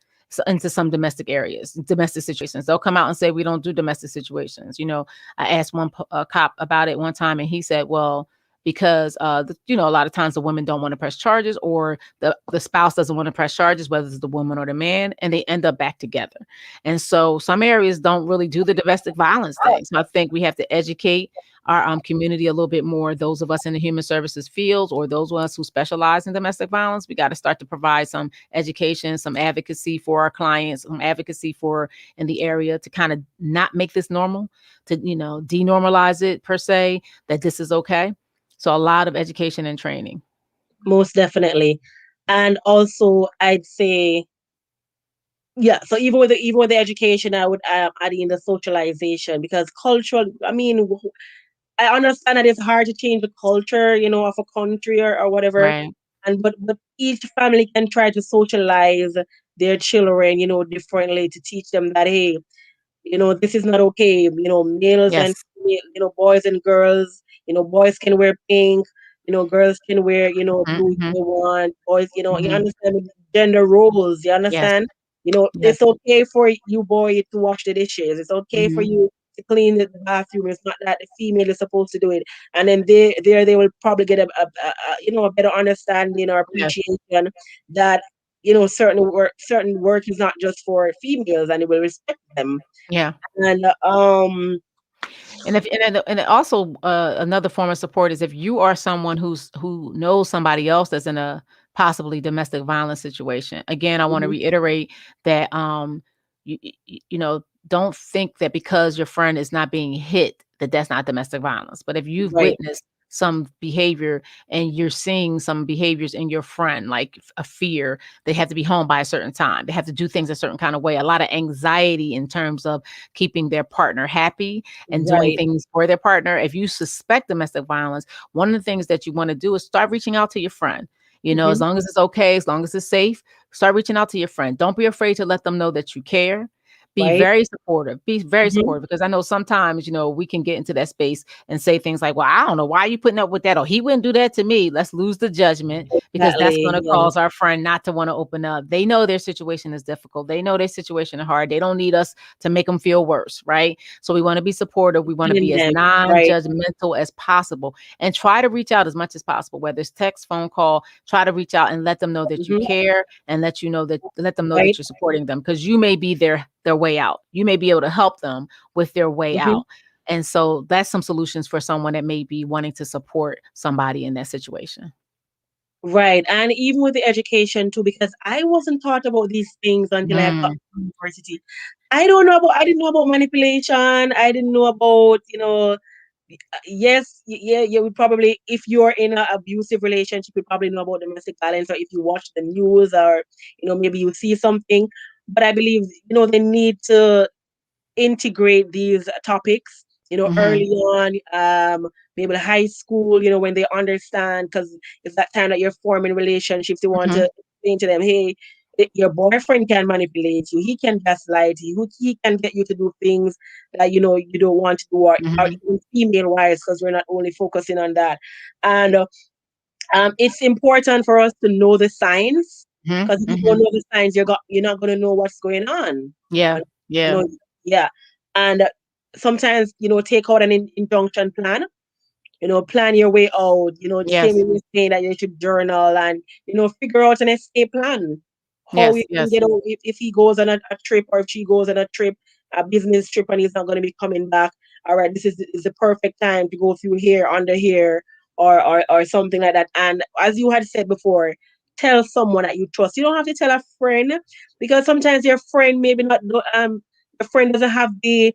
into some domestic situations. They'll come out and say, we don't do domestic situations. I asked one cop about it one time and he said, well, because a lot of times the women don't want to press charges or the spouse doesn't want to press charges, whether it's the woman or the man, and they end up back together. And so some areas don't really do the domestic violence thing. So I think we have to educate our community a little bit more. Those of us in the human services fields or those of us who specialize in domestic violence, we got to start to provide some education, some advocacy for our clients, some advocacy for in the area to kind of not make this normal, to denormalize it per se, that this is okay. So a lot of education and training. Most definitely. And also, I'd say, yeah. So even with the education, I would add in the socialization because cultural. I mean, I understand that it's hard to change the culture, of a country or whatever, Right. and but each family can try to socialize their children, differently to teach them that, hey, this is not okay. Males and Yes. boys and girls. Boys can wear pink. Girls can wear blue if Mhm. they want. Boys, you Mhm. understand the gender roles. You Yes. understand. Yes. It's okay for you boy to wash the dishes. It's okay for Mhm. you to clean the bathroom. It's not that the female is supposed to do it. And then they will probably get a better understanding or Yes. appreciation that certain work is not just for females, and it will respect them. Yeah. And And also another form of support is if you are someone who knows somebody else that's in a possibly domestic violence situation. Again, I want to mhm, reiterate that don't think that because your friend is not being hit that that's not domestic violence. But if you've right, witnessed some behavior and you're seeing some behaviors in your friend, like a fear, they have to be home by a certain time. They have to do things a certain kind of way. A lot of anxiety in terms of keeping their partner happy and doing right, things for their partner. If you suspect domestic violence, one of the things that you want to do is start reaching out to your friend. As mhm, long as it's okay, as long as it's safe, start reaching out to your friend. Don't be afraid to let them know that you care. Be right, very supportive. Be very mhm, supportive because I know sometimes, we can get into that space and say things like, well, I don't know why you putting up with that, or he wouldn't do that to me. Let's lose the judgment because that's going exactly, to yeah, cause our friend not to want to open up. They know their situation is difficult. They know their situation is hard. They don't need us to make them feel worse, right? So we want to be supportive. We want to feeling be as them, right, non-judgmental as possible and try to reach out as much as possible, whether it's text, phone call, try to reach out and let them know that you mhm, care and let them know that right, you're supporting them because you may be their way out. You may be able to help them with their way mhm, out. And so that's some solutions for someone that may be wanting to support somebody in that situation. right. And even with the education too, because I wasn't taught about these things until I had got Mm, to university. I didn't know about manipulation. I didn't know about, yes, yeah, you would probably, if you're in an abusive relationship, you probably know about domestic violence, or if you watch the news, or maybe you see something. But I believe they need to integrate these topics, early mhm, on, maybe high school, when they understand, because it's that time that you're forming relationships. You want mhm, to explain to them, hey. your boyfriend can manipulate you. He can gaslight you. He can get you to do things that you don't want to do, or Mhm. even female wise, because we're not only focusing on that. And it's important for us to know the signs, Mhm. because if you don't Mhm. know the signs, you're not going to know what's going on. Yeah. And, you Yeah. know, yeah. And sometimes, take out an injunction plan. Plan your way out. The same way Yes. we're saying that you should journal and, figure out an escape plan. How Yes. we can Yes. get out if he goes on a trip, or if she goes on a trip, a business trip, and he's not going to be coming back. All right, is the perfect time to go through here, under here, or something like that. And as you had said before, tell someone that you trust. You don't have to tell a friend, because sometimes your friend maybe not your friend doesn't have the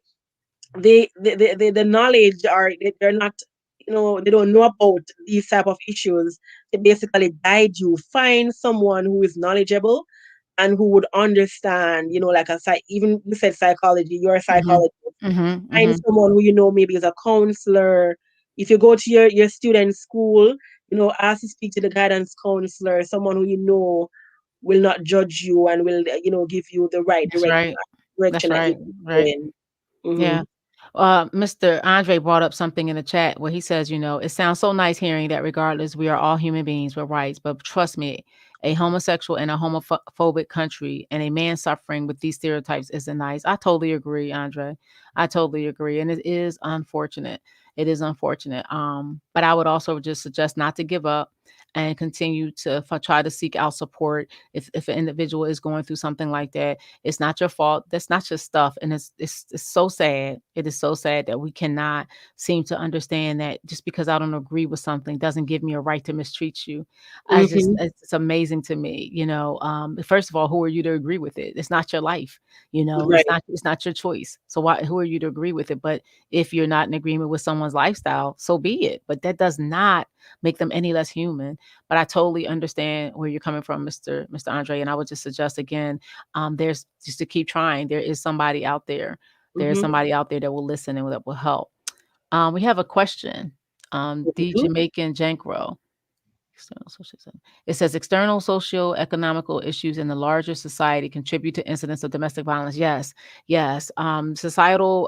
knowledge, or they're not, they don't know about these type of issues to basically guide you. Find someone who is knowledgeable and who would understand, like even you said psychology, you're a Mhm. psychologist. Mhm. Find Mhm. someone who maybe is a counselor. If you go to your student school, ask to speak to the guidance counselor, someone who will not judge you, and will give you the right That's right. That's direction that you right. can go Right. in. Yeah. Hmm. Mr. Andre brought up something in the chat where he says, it sounds so nice hearing that regardless, we are all human beings with rights. But trust me, a homosexual in a homophobic country and a man suffering with these stereotypes isn't nice. I totally agree, Andre. I totally agree. And it is unfortunate. It is unfortunate. But I would also just suggest not to give up and continue to try to seek out support if an individual is going through something like that. It's not your fault. That's not your stuff. And it's so sad. It is so sad that we cannot seem to understand that just because I don't agree with something doesn't give me a right to mistreat you. Hmm. It's amazing to me. First of all, who are you to agree with it? It's not your life. Right. It's not your choice. So who are you to agree with it? But if you're not in agreement with someone's lifestyle, so be it. But that does not make them any less human. But I totally understand where you're coming from, Mr. Andre. And I would just suggest again, there's just to keep trying. There is somebody out there. There is Hmm. somebody out there that will listen and that will help. We have a question. The Hmm. Jamaican Jankro. External social It says external socio-economical issues in the larger society contribute to incidents of domestic violence. Yes, yes. Societal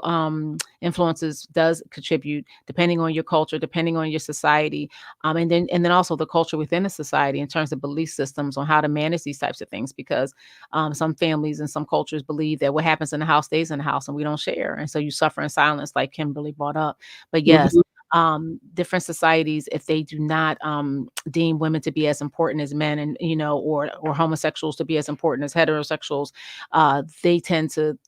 influences does contribute depending on your culture, depending on your society, and then also the culture within a society in terms of belief systems on how to manage these types of things. Because some families and some cultures believe that what happens in the house stays in the house, and we don't share, and so you suffer in silence, like Kimberly brought up. But yes, Hmm. different societies, if they do not deem women to be as important as men, and or homosexuals to be as important as heterosexuals, they tend to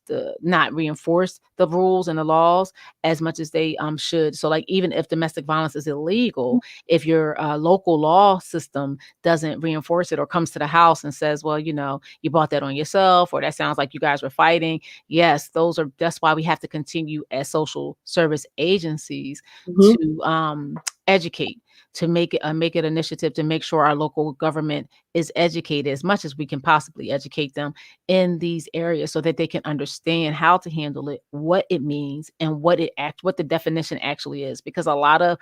not reinforce the rules and the laws as much as they should. So like even if domestic violence is illegal, if your local law system doesn't reinforce it or comes to the house and says, well, you bought that on yourself, or that sounds like you guys were fighting. Yes, that's why we have to continue as social service agencies Hmm. to educate, to make it initiative to make sure our local government is educated as much as we can possibly educate them in these areas so that they can understand how to handle it, what it means, and what the definition actually is. Because a lot of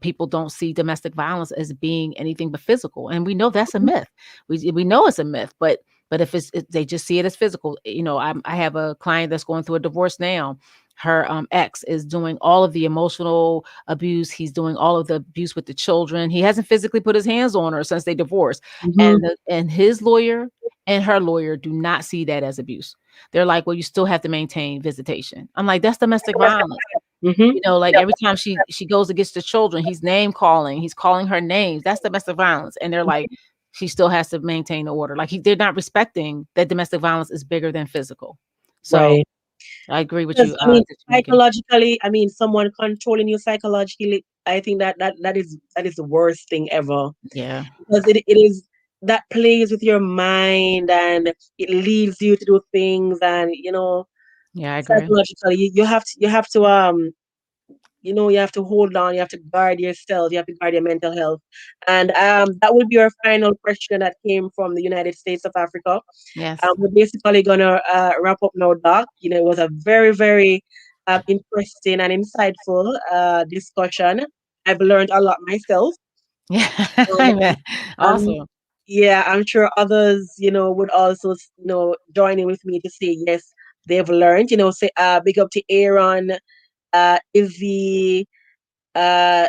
people don't see domestic violence as being anything but physical, and we know that's a myth. We know it's a myth, but if they just see it as physical. I have a client that's going through a divorce now. Her ex is doing all of the emotional abuse. He's doing all of the abuse with the children. He hasn't physically put his hands on her since they divorced. Hmm. And his lawyer and her lawyer do not see that as abuse. They're like, well, you still have to maintain visitation. I'm like, that's domestic violence. Hmm. Like every time she goes against the children, he's name calling. He's calling her names. That's domestic violence. And they're like, she still has to maintain the order. Like they're not respecting that domestic violence is bigger than physical. So Right. I agree with Because you, Megan. psychologically, someone controlling you psychologically, I think that is the worst thing ever. Yeah. Because it is that plays with your mind, and it leads you to do things, and Yeah, I agree. psychologically, you have to hold on, you have to guard yourself, you have to guard your mental health. And that will be our final question that came from the United States of Africa. Yes. We're basically gonna wrap up now, Doc. It was a very, very interesting and insightful discussion. I've learned a lot myself. Yeah. And Amen. I'm Awesome. Yeah, I'm sure others, would also, join in with me to say yes, they've learned. Say big up to Aaron, Izzy, uh,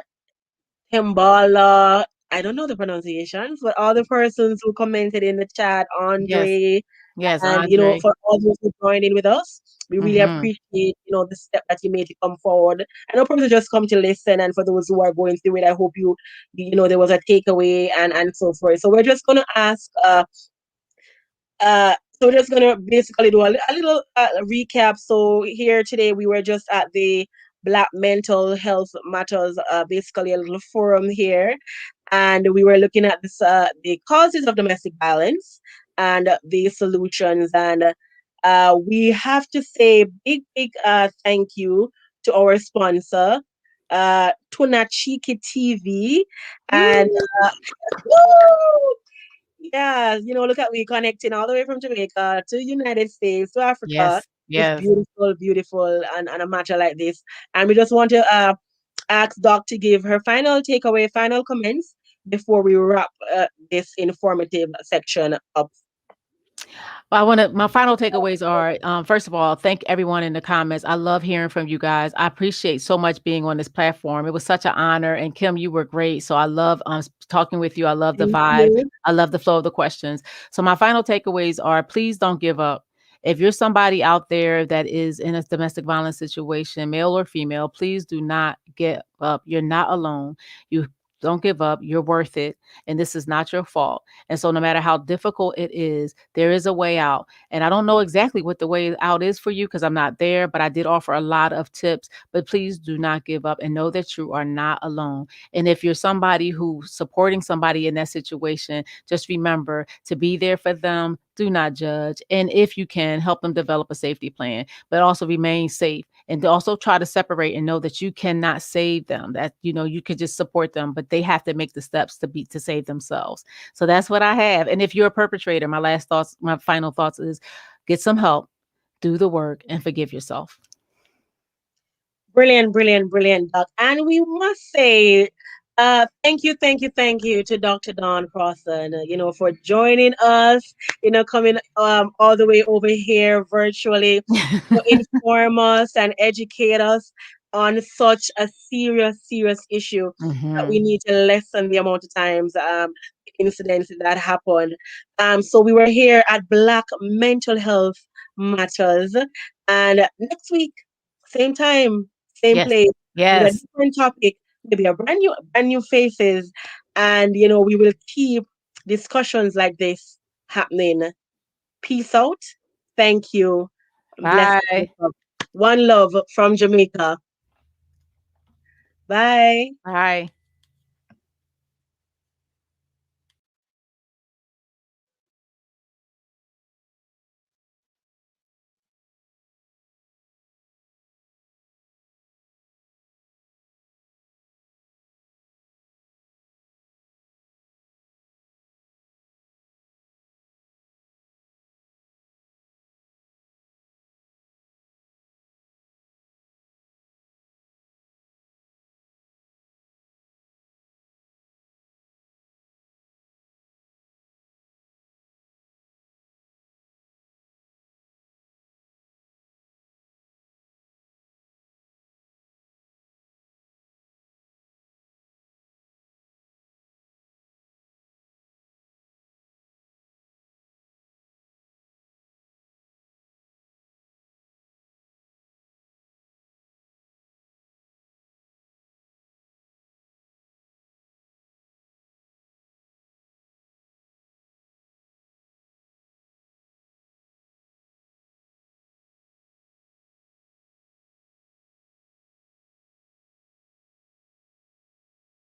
Himbala. I don't know the pronunciations, but all the persons who commented in the chat, Yes. Andre, Yes, and Andre. for all those who joined in with us, we really Mhm. appreciate the step that you made to come forward. I know people just come to listen, and for those who are going through it, I hope there was a takeaway and so forth. So we're just gonna ask so we're just gonna basically do a little recap. So here today we were just at the Black Mental Health Matters, basically a little forum here, and we were looking at the causes of domestic violence and the solutions. And we have to say big thank you to our sponsor, Tunachiki TV, and Woo! woo! Yeah, look at we connecting all the way from Jamaica to United States to Africa. Yes, It's yes. beautiful, beautiful, and a matter like this. And we just want to ask Doc to give her final takeaway, final comments before we wrap this informative section up. Well, my final takeaways are, first of all, thank everyone in the comments. I love hearing from you guys. I appreciate so much being on this platform. It was such an honor. And Kim, you were great. So I love talking with you. I love the Thank vibe. you. I love the flow of the questions. So my final takeaways are, please don't give up. If you're somebody out there that is in a domestic violence situation, male or female, please do not give up. You're not alone. You don't give up. You're worth it. And this is not your fault. And so no matter how difficult it is, there is a way out. And I don't know exactly what the way out is for you because I'm not there, but I did offer a lot of tips. But please do not give up and know that you are not alone. And if you're somebody who's supporting somebody in that situation, just remember to be there for them. Do not judge. And if you can, help them develop a safety plan, but also remain safe and to also try to separate and know that you cannot save them, that you could just support them, but they have to make the steps to save themselves. So that's what I have. And if you're a perpetrator, my final thoughts is get some help, do the work, and forgive yourself. Brilliant, brilliant, brilliant, Doc. And we must say, thank you to Dr. Dawn Crossan, for joining us, coming all the way over here virtually to inform us and educate us on such a serious, serious issue that we Mhm. need to lessen the amount of times incidents that happen. So we were here at Black Mental Health Matters, and next week, same time, same Yes. place, with a Yes. different topic, maybe a brand new faces, and we will keep discussions like this happening. Peace out. Thank you. Blessings. Bye. One love from Jamaica. Bye. Bye.